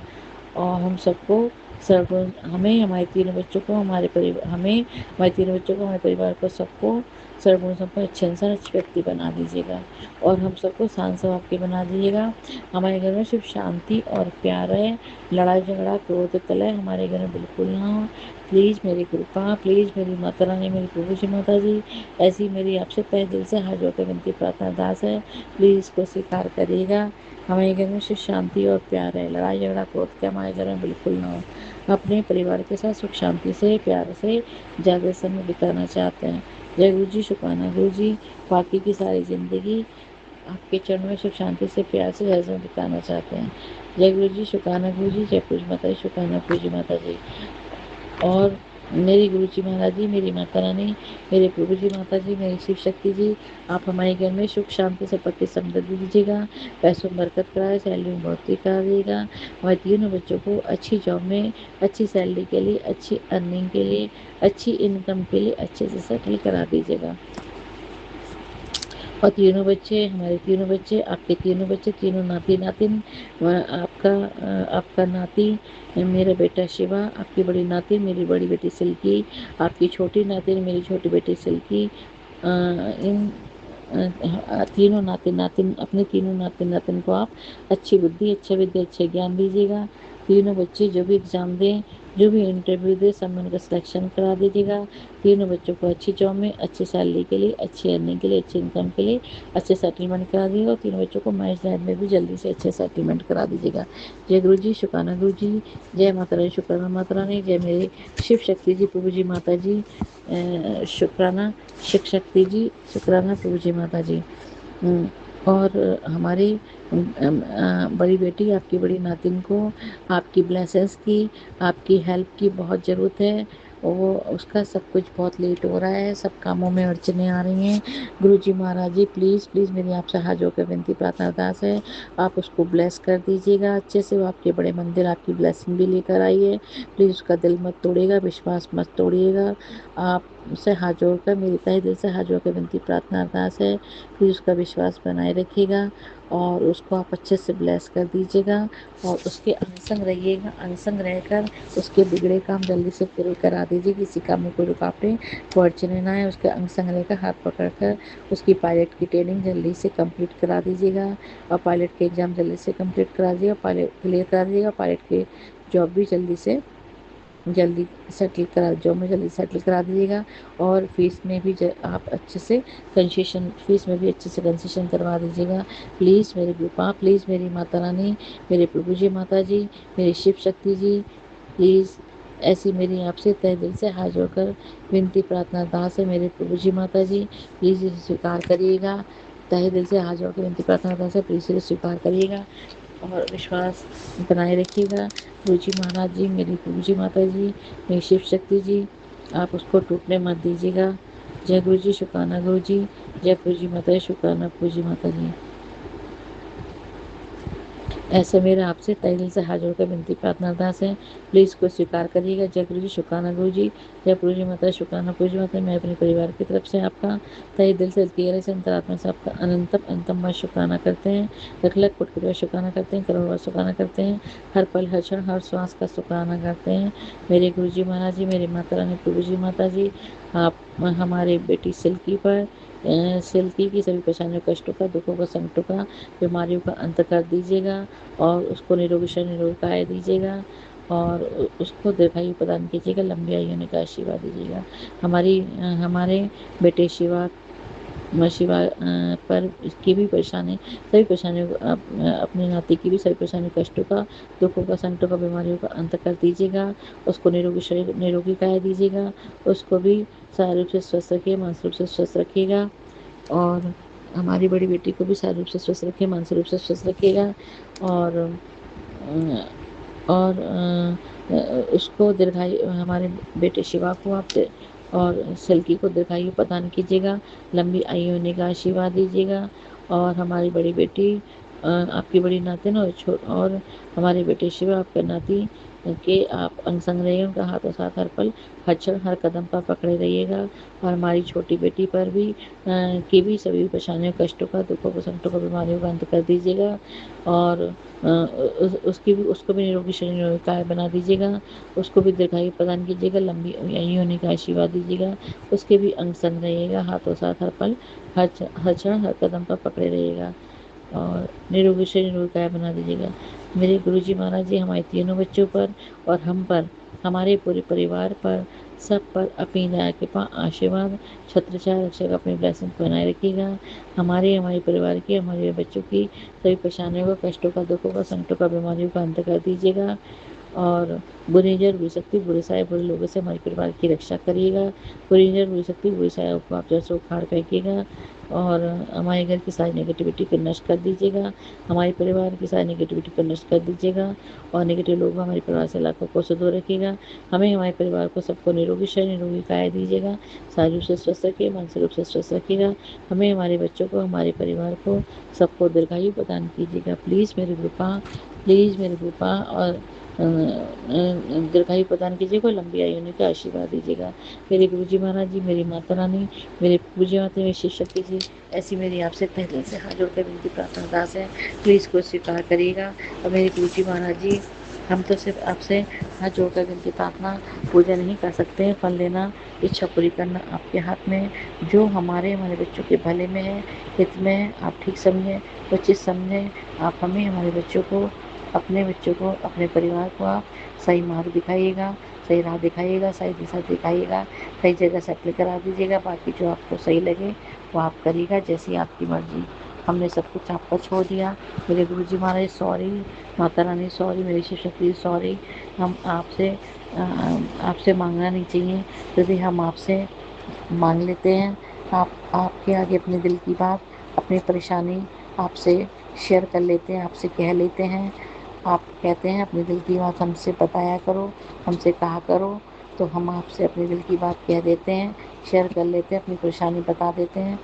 और हम सबको सर्वगुण, हमें, हमारे तीनों बच्चों को, हमारे परिवार, हमें, हमारे तीनों बच्चों को, हमारे परिवार को, सबको सर्वगुण संपन्न अच्छे इंसान, अच्छे व्यक्ति बना दीजिएगा और हम सबको शांत स्वभाव के बना दीजिएगा। हमारे घर में सिर्फ शांति और प्यार है, लड़ाई झगड़ा क्रोध कलह हमारे घर में बिल्कुल ना हो। प्लीज़ मेरी कृपा, प्लीज़ मेरी माता रानी, मेरी प्रभु जी माता जी, ऐसी मेरी आपसे तहे दिल से हाथ जोड़कर विनती प्रार्थना अरदास है, प्लीज़ इसको स्वीकार करिएगा। हमारे घर में सिर्फ शांति और प्यार है, लड़ाई झगड़ा क्रोध के हमारे घर में बिल्कुल ना हो। अपने परिवार के साथ सुख शांति से, प्यार से ज़्यादा समय बिताना चाहते हैं। जय गुरु जी, शुक्राना गुरु जी। बाकी की सारी ज़िंदगी आपके चरणों में सुख शांति से, प्यार से ज़्यादा समय बिताना चाहते हैं। जय गुरु जी, शुक्राना गुरु जी, जय पूज माता जी, शुक्राना पूज माता जी। और मेरे गुरु जी महाराज जी, मेरी माता रानी, मेरे प्रभु जी माता जी, मेरी शिव शक्ति जी, आप हमारे घर में सुख शांति संपत्ति समृद्धि दीजिएगा, पैसों में बरकत कराए, सैलरी में बढ़ोतरी करा दीजिएगा, हमारे तीनों बच्चों को अच्छी जॉब में, अच्छी सैलरी के लिए, अच्छी अर्निंग के लिए, अच्छी इनकम के लिए अच्छे से सेटल करा दीजिएगा। और तीनों बच्चे, हमारे तीनों बच्चे, आपके तीनों बच्चे, तीनों नाती नातिन, आपका नाती मेरा बेटा शिवा, आपकी बड़ी नातिन मेरी बड़ी बेटी सिल्की, आपकी छोटी नातिन मेरी छोटी बेटी सिल्की, इन तीनों नातिन नातिन, अपने तीनों नातिन नातिन को आप अच्छी बुद्धि, अच्छे विद्या, अच्छे ज्ञान दीजिएगा। तीनों बच्चे जो भी एग्ज़ाम दें, जो भी इंटरव्यू दे, सब में उनका सिलेक्शन करा दीजिएगा। तीनों बच्चों को अच्छी जॉब में, अच्छी सैलरी के लिए, अच्छी अर्निंग के लिए, अच्छी इनकम के लिए अच्छे सेटलमेंट करा दीजिएगा और तीनों बच्चों को मैरिज लाइफ में भी जल्दी से अच्छे सेटलमेंट करा दीजिएगा। जय गुरु जी, शुक्राना गुरु जी, जय माता रानी, शुक्राना माता रानी, जय मेरे शिव शक्ति जी, प्रभु जी माता जी, शुक्राना शिव शक्ति जी, शुक्राना प्रभु जी माता जी। और हमारी बड़ी बेटी, आपकी बड़ी नातिन को आपकी ब्लेसिंग्स की, आपकी हेल्प की बहुत ज़रूरत है। वो उसका सब कुछ बहुत लेट हो रहा है, सब कामों में अड़चने आ रही हैं। गुरु जी महाराज जी, प्लीज़ प्लीज़ मेरी आपसे हाथ जोड़कर विनती प्रार्थना अरदास है, आप उसको ब्लेस कर दीजिएगा अच्छे से। वो आपके बड़े मंदिर आपकी ब्लेसिंग भी लेकर आई है, प्लीज़ उसका दिल मत तोड़िएगा, विश्वास मत तोड़िएगा। आप से हाथ जोड़कर, मेरी तहे दिल से हाथ जोड़कर विनती प्रार्थना अरदास है, फिर उसका विश्वास बनाए रखिएगा और उसको आप अच्छे से ब्लेस कर दीजिएगा और उसके अंग रहिएगा, अंग रहकर उसके बिगड़े काम जल्दी से पूरे करा दीजिए। किसी काम में कोई रुकावटें, कोई अड़चने ना आए, उसके अंग रहकर हाथ पकड़कर उसकी पायलट की ट्रेनिंग जल्दी से कंप्लीट करा दीजिएगा और पायलट के एग्ज़ाम जल्दी से कंप्लीट करा दीजिएगा, पायलट क्लियर करा दीजिएगा, पायलट के जॉब भी जल्दी सेटल करा, जॉब में जल्दी सेटल करा दीजिएगा और फीस में भी आप अच्छे से कंसेशन, फीस में भी अच्छे से कंसेशन करवा दीजिएगा। प्लीज़ मेरे गुरुपा, प्लीज़ मेरी माता रानी, मेरे प्रभु जी माता जी, मेरी शिव शक्ति जी, प्लीज़ ऐसी मेरी आपसे तहे दिल से हाथ जोड़कर विनती प्रार्थना दास है मेरे प्रभु जी माता जी, प्लीज़ इसे स्वीकार करिएगा। तहे दिल से हाथ जोड़कर विनती प्रार्थना दास है, प्लीज़ इसे स्वीकार करिएगा और विश्वास बनाए रखिएगा। गुरु जी महाराज जी, मेरी प्रभु जी माता जी, मेरी शिव शक्ति जी, आप उसको टूटने मत दीजिएगा। जय गुरु जी, शुक्राना गुरु जी, जय प्रभु जी माता जी, शुक्राना प्रभु जी माता जी। ऐसे मेरा आपसे तहे दिल से हाथ जोड़कर विनती प्रार्थना अरदास है, प्लीज़ इसको स्वीकार करिएगा। जय गुरु जी, शुक्राना गुरु जी, जय प्रभु जी माता, शुक्राना प्रभु जी माता। मैं अपने परिवार की तरफ से आपका तहे दिल से गहरे से अंतरात्मा से आपका अनंतम अंतम बार शुक्राना करते हैं, लख लख कोटि कोटि बार शुक्राना करते हैं, करोड़ बार शुक्राना करते हैं, हर पल हर क्षण हर श्वास का शुक्राना करते हैं। मेरे गुरु जी महाराज जी, मेरी माता रानी प्रभु जी माता जी, आप हमारे बेटी सिल्की पर सिल्की की सभी परेशानियों, कष्टों का, दुखों का, संकटों का, बीमारियों का अंत कर दीजिएगा और उसको निरोगी शरीर निरोगी काया दीजिएगा और उसको दीर्घायु प्रदान कीजिएगा, लंबी आयु होने का आशीर्वाद दीजिएगा। हमारे बेटे शिवा पर की भी परेशानी, सभी परेशानियों को अपने नाती की भी सभी परेशानी, कष्टों का, दुखों का, संकटों का, बीमारियों का अंत कर दीजिएगा। उसको निरोगी शरीर निरोगी काया दीजिएगा। उसको भी शारीरिक रूप से स्वस्थ रखिए, मानसिक रूप से स्वस्थ रखिएगा और हमारी बड़ी बेटी को भी शारीरिक रूप से स्वस्थ रखिए, मानसिक रूप से स्वस्थ रखिएगा और और उसको दीर्घायु, हमारे बेटे शिवा को आप और सिल्की को दीर्घायु प्रदान कीजिएगा, लंबी आयु होने का आशीर्वाद दीजिएगा और हमारी बड़ी बेटी आपकी बड़ी नातिन और हमारे बेटे शिवा आपके नाती के आप अंग संग रहिए, उनका हाथों साथ हर पल हर क्षण हर कदम पर पकड़े रहिएगा और हमारी छोटी बेटी पर भी की भी सभी परेशानियों, कष्टों का, दुखों का, संकटों का, बीमारियों का अंत कर दीजिएगा और उसको भी निरोगी शरीर निरोगी काया बना दीजिएगा। उसको भी दीर्घायु प्रदान कीजिएगा, लंबी आयु होने का आशीर्वाद दीजिएगा। उसके भी अंग संग रहिएगा, हाथों साथ हर पल हर क्षण हर कदम पर पकड़े रहिएगा और निरोगी शरीर निरोगी काया बना दीजिएगा। मेरे गुरुजी महाराज जी, हमारे तीनों बच्चों पर और हम पर, हमारे पूरे परिवार पर, सब पर अपनी दया कृपा आशीर्वाद छत्र छाया रक्षक अपनी ब्लेसिंग बनाए रखिएगा। हमारे परिवार की, हमारे बच्चों की सभी परेशानियों का, कष्टों का, दुखों का, संकटों का, बीमारियों का अंत कर दीजिएगा और बुरी नज़र, बुरी शक्ति, बुरे साए, बुरे लोगों से हमारे परिवार की रक्षा करिएगा। बुरी नज़र, बुरी शक्ति, बुरे साए को आप जैसे उखाड़ फेंकिएगा और हमारे घर की सारी नेगेटिविटी को नष्ट कर दीजिएगा। हमारे परिवार की सारी नेगेटिविटी को नष्ट कर दीजिएगा और नेगेटिव लोग हमारे परिवार से लाखों को से दूर रखिएगा। हमें, हमारे परिवार को सबको निरोगी शरीर निरोगी काया दीजिएगा। शारीरिक रूप से स्वस्थ रखिए, मानसिक रूप से स्वस्थ रखिएगा। हमें, हमारे बच्चों को, हमारे परिवार को सबको दीर्घायु प्रदान कीजिएगा। प्लीज़ मेरी कृपा और दीर्घायु प्रदान कीजिएगा, लंबी आयु होने का आशीर्वाद दीजिएगा। मेरे गुरु जी महाराज जी, मेरी माता रानी, मेरे पूज्य माता, मेरी शिव शक्ति जी, ऐसी मेरी आपसे तहे दिल से हाथ जोड़कर विनती प्रार्थना दास है, प्लीज़ को स्वीकार करिएगा। और मेरे गुरु जी महाराज जी, हम तो सिर्फ आपसे हाथ जोड़कर विनती प्रार्थना पूजा नहीं कर सकते हैं, फल लेना, इच्छा पूरी करना आपके हाथ में। जो हमारे बच्चों के भले में है, हित में है, आप ठीक समझें, उचित समझें। आप हमें, हमारे बच्चों को, अपने परिवार को आप सही मार्ग दिखाइएगा, सही राह दिखाइएगा, सही दिशा दिखाइएगा, सही जगह सेटल करा दीजिएगा। बाकी जो आपको सही लगे वो आप करिएगा, जैसी आपकी मर्जी। हमने सब कुछ आपको छोड़ दिया। मेरे गुरु जी महाराज सॉरी, माता रानी सॉरी, मेरी शिव शक्ति सॉरी। हम आपसे मांगना नहीं चाहिए, यदि हम आपसे मांग लेते हैं। आपके आगे अपने दिल की बात, अपनी परेशानी आपसे शेयर कर लेते हैं, आपसे कह लेते हैं। आप कहते हैं अपने दिल की बात हमसे बताया करो, हमसे कहा करो, तो हम आपसे अपने दिल की बात कह देते हैं, शेयर कर लेते हैं, अपनी परेशानी बता देते हैं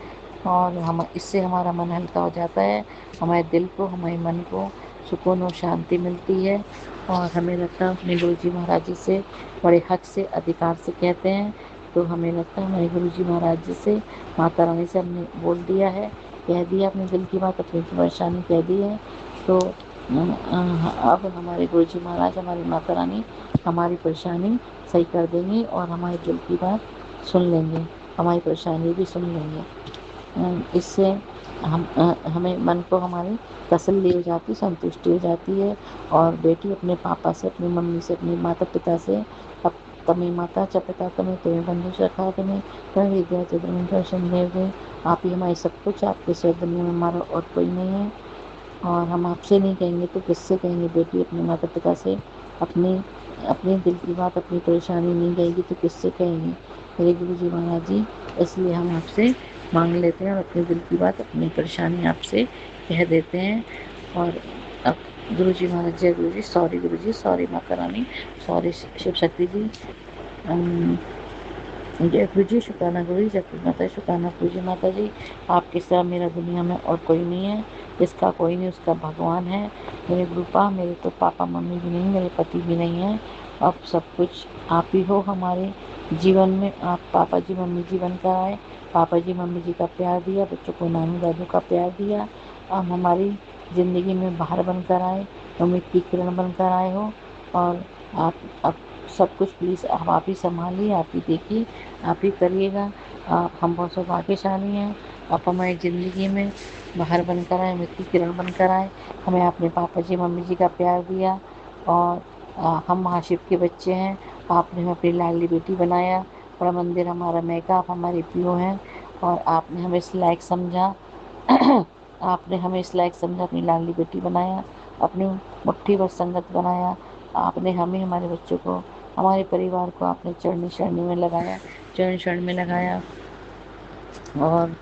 और इससे हमारा मन हल्का हो जाता है। हमारे दिल को, हमारे मन को सुकून और शांति मिलती है और हमें लगता है अपने गुरु जी महाराज जी से बड़े हक से, अधिकार से कहते हैं, तो हमें लगता है हमारे गुरु जी महाराज जी से, माता रानी से हमने बोल दिया है, कह दिया अपने दिल की बात, अपनी परेशानी कह दी है। तो अब हमारे गुरु जी महाराज, हमारी माता रानी हमारी परेशानी सही कर देंगे और हमारे दिल की बात सुन लेंगे, हमारी परेशानी भी सुन लेंगे। इससे हमें मन को हमारी तसल्ली हो जाती, संतुष्टि हो जाती है और बेटी अपने पापा से, अपनी मम्मी से, अपने माता पिता से, अब तमें माता च पिता तमें तुम्हें बंधु सखा तमें तमें विद्या चंद्रमन दर्शन देव, आप ही हमारे सब कुछ, आपके सिवा दुनिया में हमारा और कोई नहीं है और हम आपसे नहीं कहेंगे तो किससे कहेंगे बेटी अपने माता पिता से। अपने अपने दिल की बात, अपनी परेशानी नहीं कहेगी तो किससे कहेंगे मेरे गुरु जी महाराज जी। इसलिए हम आपसे मांग लेते हैं और अपने दिल की बात, अपनी परेशानी आपसे कह देते हैं। और अब गुरु जी महाराज, जय गुरु जी, सॉरी गुरु जी, सॉरी माता रानी, सॉरी शिव शक्ति जी, जय गुरु जी, शुक्राना गुरु जी, जय गुरु माता जी, शुक्राना गुरु जी माता जी। आपके सिवा मेरा दुनिया में और कोई नहीं है, जिसका कोई नहीं उसका भगवान है। मेरे गुरुपा, मेरे तो पापा मम्मी भी नहीं, मेरे पति भी नहीं है। अब सब कुछ आप ही हो हमारे जीवन में। आप पापा जी मम्मी जी बनकर आए, पापा जी मम्मी जी का प्यार दिया, बच्चों को नानू दादू का प्यार दिया। अब हमारी ज़िंदगी में बाहर बनकर आए, उम्मीद की किरण बनकर आए हो। और आप अब सब कुछ प्लीज़ अब आप ही संभालिए, आप ही देखिए, आप ही करिएगा। हम बहुत सौभाग्यशाली हैं। आप हमारी ज़िंदगी में बाहर बनकर आए, अमृत की किरण बनकर आए। हमें अपने पापा जी मम्मी जी का प्यार दिया। और हम महाशिव के बच्चे हैं। आपने हमें अपनी लाडली बेटी बनाया। बड़ा मंदिर हमारा मैका, आप हमारे पियो हैं। और आपने हमें इस लायक समझा आपने हमें इस लायक समझा, अपनी लाडली बेटी बनाया, अपनी मुट्ठी भर संगत बनाया। आपने हमें, हमारे बच्चों को, हमारे परिवार को आपने चरण शरण में लगाया, चरण शरण में लगाया। और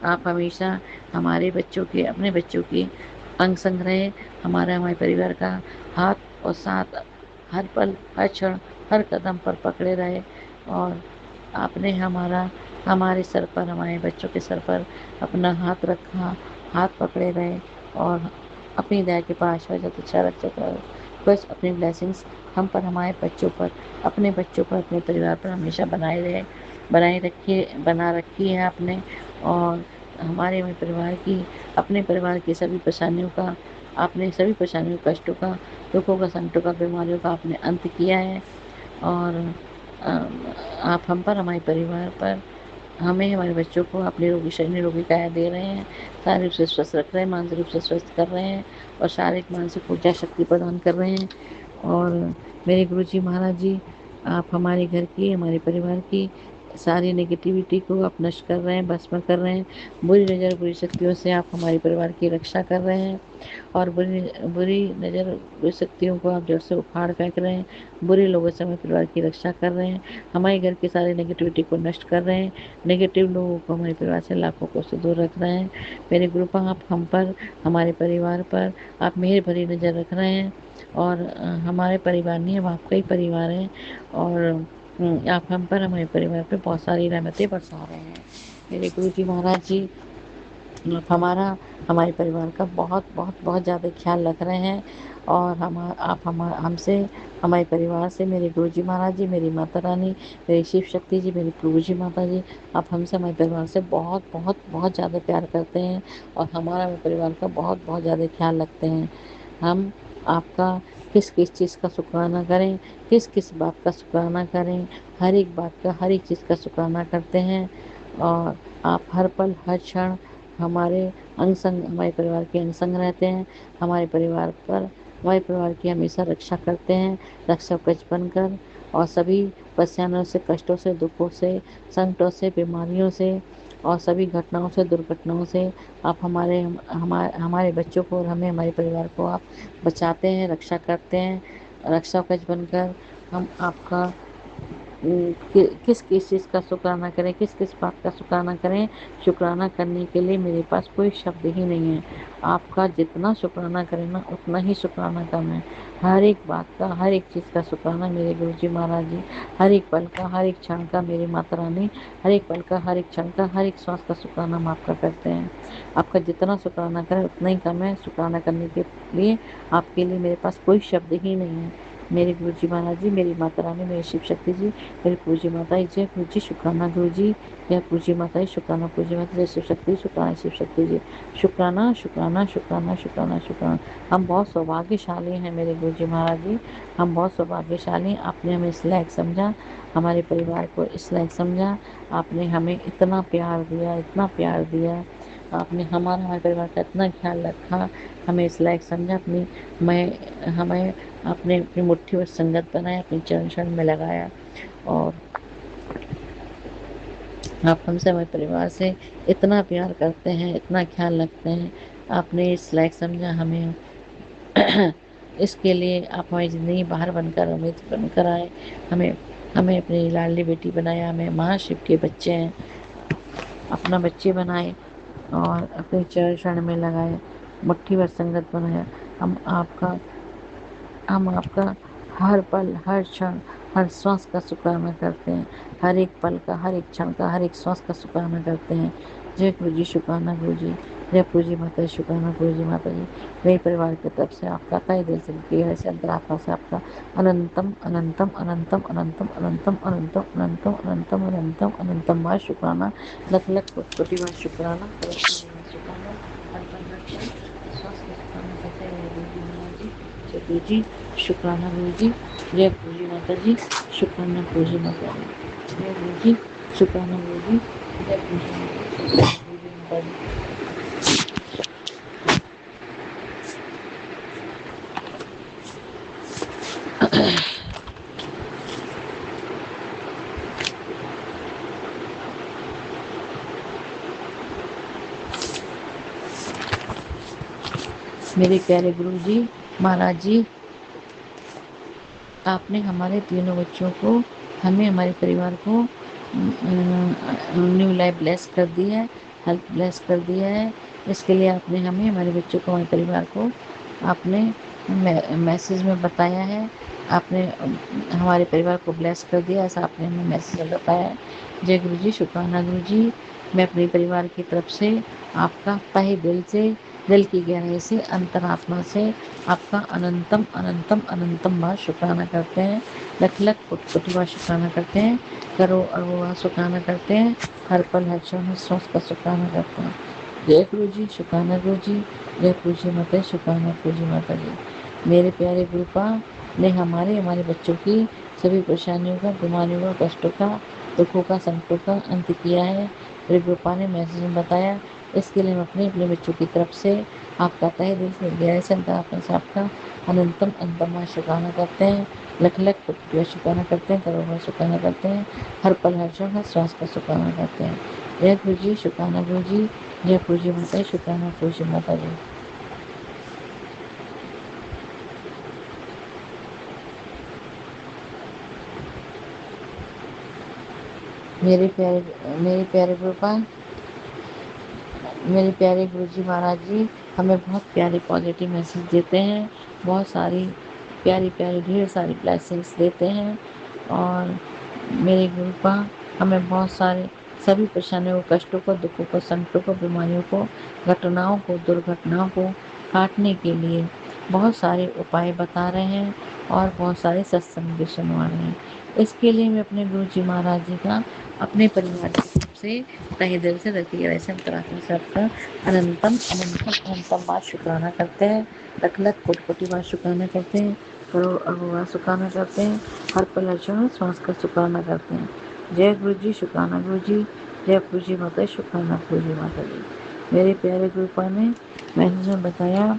आप हमेशा हमारे बच्चों के, अपने बच्चों के अंग संग रहे। हमारे परिवार का हाथ और साथ हर पल, हर क्षण, हर कदम पर पकड़े रहे। और आपने हमारे सर पर, हमारे बच्चों के सर पर अपना हाथ रखा, हाथ पकड़े रहे। और अपनी दया के पास अच्छा रक्षक रहे। बस अपनी ब्लेसिंग्स हम पर, हमारे बच्चों पर, अपने बच्चों पर, अपने परिवार पर हमेशा बना रखी है आपने। और हमारे में परिवार की, अपने परिवार की सभी परेशानियों का आपने, सभी परेशानियों, कष्टों का, दुखों का, संकटों का, बीमारियों का आपने अंत किया है। और आप हम पर, हमारे परिवार पर, हमें, हमारे बच्चों को अपने रोगी शरीर निरोगी काया दे रहे हैं। शारीरिक रूप से स्वस्थ रख रहे हैं, मानसिक रूप से स्वस्थ कर रहे हैं। और शारीरिक मानसिक ऊर्जा शक्ति प्रदान कर रहे हैं। और मेरे गुरु जी महाराज जी, आप हमारे घर की, हमारे परिवार की सारी नेगेटिविटी को आप नष्ट कर रहे हैं, भस्म कर रहे हैं। बुरी नज़र, बुरी शक्तियों से आप हमारे परिवार की रक्षा कर रहे हैं। और बुरी नज़र, बुरी शक्तियों को आप जड़ से उखाड़ फेंक रहे हैं। बुरे लोगों से हमारे परिवार की रक्षा कर रहे हैं। हमारे घर की सारी नेगेटिविटी को नष्ट कर रहे हैं। नेगेटिव लोगों को हमारे परिवार से लाखों कोस से दूर रख रहे हैं। मेरे गुरुपा, आप हम पर, हमारे परिवार पर आप मेहर भरी नज़र रख रहे हैं। और हमारे परिवार नहीं, अब आपका ही परिवार है। और आप हम पर, हमारे परिवार पर बहुत सारी रहमतें बरसा रहे हैं। मेरे गुरु जी महाराज जी, आप हमारे परिवार का बहुत बहुत बहुत ज़्यादा ख्याल रख रहे हैं। और हमसे, हमारे परिवार से, मेरे गुरु जी महाराज जी, मेरी माता रानी, मेरी शिव शक्ति जी, मेरी प्रभु जी माता जी, आप हमसे, हमारे परिवार से बहुत बहुत बहुत ज़्यादा प्यार करते हैं। और हमारे परिवार का बहुत बहुत ज़्यादा ख्याल रखते हैं। हम आपका किस किस चीज़ का शुक्राना करें, किस किस बात का शुक्राना करें, हर एक बात का, हर एक चीज़ का शुक्राना करते हैं। और आप हर पल, हर क्षण हमारे हमारे परिवार के अंग संग रहते हैं। हमारे परिवार की हमेशा रक्षा करते हैं, रक्षा कवच बनकर। और सभी परेशानियों से, कष्टों से, दुखों से, संकटों से, बीमारियों से, और सभी घटनाओं से, दुर्घटनाओं से आप हमारे बच्चों को और हमें, हमारे परिवार को आप बचाते हैं, रक्षा करते हैं। रक्षा कवच बनकर हम आपका किस किस चीज़ का शुक्राना करें, किस किस बात का शुक्राना करें। शुक्राना करने के लिए मेरे पास कोई शब्द ही नहीं है। आपका जितना शुक्राना करें ना, उतना ही शुक्राना कम है। हर एक बात का, हर एक चीज़ का शुक्राना मेरे गुरु जी महाराज जी, हर एक पल का, हर एक क्षण का, मेरी माता रानी, हर एक पल का, हर एक क्षण का, हर एक श्वास का शुक्राना हम आपका करते हैं। आपका जितना शुक्राना करें उतना ही कम है। शुक्राना करने के लिए आपके लिए मेरे पास कोई शब्द ही नहीं है। मेरे गुरु जी महाराज जी, मेरी माता रानी, मेरी शिव शक्ति जी, मेरी पूज्य माता जी, जय गुरु जी, शुक्राना गुरु जी, जय पूज्य माता जी, शुक्राना पूज्य माता, जय शिव शक्ति, शुक्राना शिव शक्ति जी, शुक्राना शुक्राना शुक्राना शुक्राना शुक्राना। हम बहुत सौभाग्यशाली हैं मेरे गुरु जी महाराज जी, हम बहुत सौभाग्यशाली हैं। आपने हमें इस लायक समझा, हमारे परिवार को इस लायक समझा। आपने हमें इतना प्यार दिया, इतना प्यार दिया। आपने हमारे परिवार का इतना ख्याल रखा, हमें इस लायक समझा। हमें आपने अपनी मुट्ठी और संगत बनाया, अपनी चरण शरण में लगाया। और आप हमसे, हमारे परिवार से इतना प्यार करते हैं, इतना ख्याल रखते हैं। आपने इस लायक समझा हमें इसके लिए आप हमारी ज़िंदगी बाहर बनकर अमृत बनकर आए। हमें हमें अपनी लाडली बेटी बनाया, हमें महाशिव के बच्चे हैं अपना बच्चे बनाए और अपने चरण शरण में लगाए, मुट्ठी भर संगत बनाया। हम आपका हम आपका हर पल, हर क्षण, हर श्वास का शुक्राना करते हैं। हर एक पल का, हर एक क्षण का, हर एक श्वास का शुक्राना करते हैं। जय गुरु जी, शुक्राना गुरु जी। जय गुरु जी माता जी, शुक्राना गुरु जी माता जी। मेरे परिवार की तरफ से आपका तहे दिल से गहरे से अंतरात्मा से आपका अनंतम अनंतम अनंतम अनंतम अनंतम अनंतम अनंतम अनंतम अनंतम अनंतम बार शुक्राना, लख लख कोटि बार शुक्राना, करोड़ों बार शुक्राना, हर पल हर क्षण श्वास का शुक्राना करते हैं। गुरु जी महाराज जी, जय गुरु जी, शुक्राना गुरु जी। जय गुरु जी माता जी, शुक्राना गुरु जी माता जी। जय गुरु जी, शुक्राना गुरु जी। जय गुरु जी माता जी, शुक्राना गुरु जी माता जी। मेरे प्यारे गुरु जी महाराज जी, आपने हमारे तीनों बच्चों को, हमें, हमारे परिवार को न्यू लाइफ ब्लेस कर दी है, हेल्थ ब्लेस कर दिया है। इसके लिए आपने हमें, हमारे बच्चों को, हमारे परिवार को आपने मैसेज में बताया है। आपने हमारे परिवार को ब्लेस कर दिया, ऐसा आपने हमें मैसेज में बताया है। जय गुरु जी, शुक्राना गुरु जी। मैं अपने परिवार की तरफ से आपका तहे दिल से, दिल की गहराई से, अंतरात्मा से आपका अनंतम अनंतम अनंतम बार शुक्राना करते हैं। लख लख कोटि बार शुक्राना करते हैं। करो अरबों बार शुक्राना करते हैं। हर पल, हर क्षण, हर श्वास का शुक्राना करते हैं। जय गुरु जी, शुक्राना गुरु जी। जय गुरु जी माता जी, शुक्राना गुरु जी माता जी। मेरे प्यारे गुरुपा ने हमारे, हमारे बच्चों की सभी परेशानियों का, बीमारियों का, कष्टों का, दुखों का, संकटों का अंत किया है। मेरे गुरुपा ने मैसेज में बताया। इसके लिए हम अपने अपने बच्चों की तरफ से आपका तहे दिल से, गहरे से, अंतरात्मा से आपका अनंतम अनंतम शुक्राना करते हैं। लख लख कोटि शुक्राना करते हैं, करोड़ों शुक्राना करते हैं। हर पल, हर क्षण, हर श्वास का शुक्राना करते हैं। जय गुरु जी, शुक्राना गुरु जी। जय गुरु जी माता जी, शुक्राना गुरु जी माता जी। मेरे प्यारे गुरुपा, मेरे प्यारे गुरु जी महाराज जी हमें बहुत प्यारे पॉजिटिव मैसेज देते हैं। बहुत सारी प्यारी प्यारी ढेर सारी ब्लेसिंग्स देते हैं। और मेरे गुरुपा हमें बहुत सारे सभी परेशानियों को, कष्टों को, दुखों को, संकटों को, बीमारियों को, घटनाओं को, दुर्घटनाओं को काटने के लिए बहुत सारे उपाय बता रहे हैं और बहुत सारे सत्संग भी सुनवा रहे हैं। इसके लिए मैं अपने गुरु जी महाराज जी का अपने परिवार की तरफ से तहे दिल से, दिल की गहराई से, अंतरात्मा से आपका अनंतम अनंतम अनंतम बार शुक्राना करते हैं। लख लख कोटि कोटि बार शुक्राना करते हैं। करोड़ अरबों बार शुक्राना करते हैं। हर पल, हर क्षण, श्वास का शुक्राना करते हैं। जय गुरु जी, शुक्राना गुरु जी। जय गुरु जी माता जी, शुक्राना गुरु जी माता जी। मेरे प्यारे गुरुपा ने मैसेज में बताया,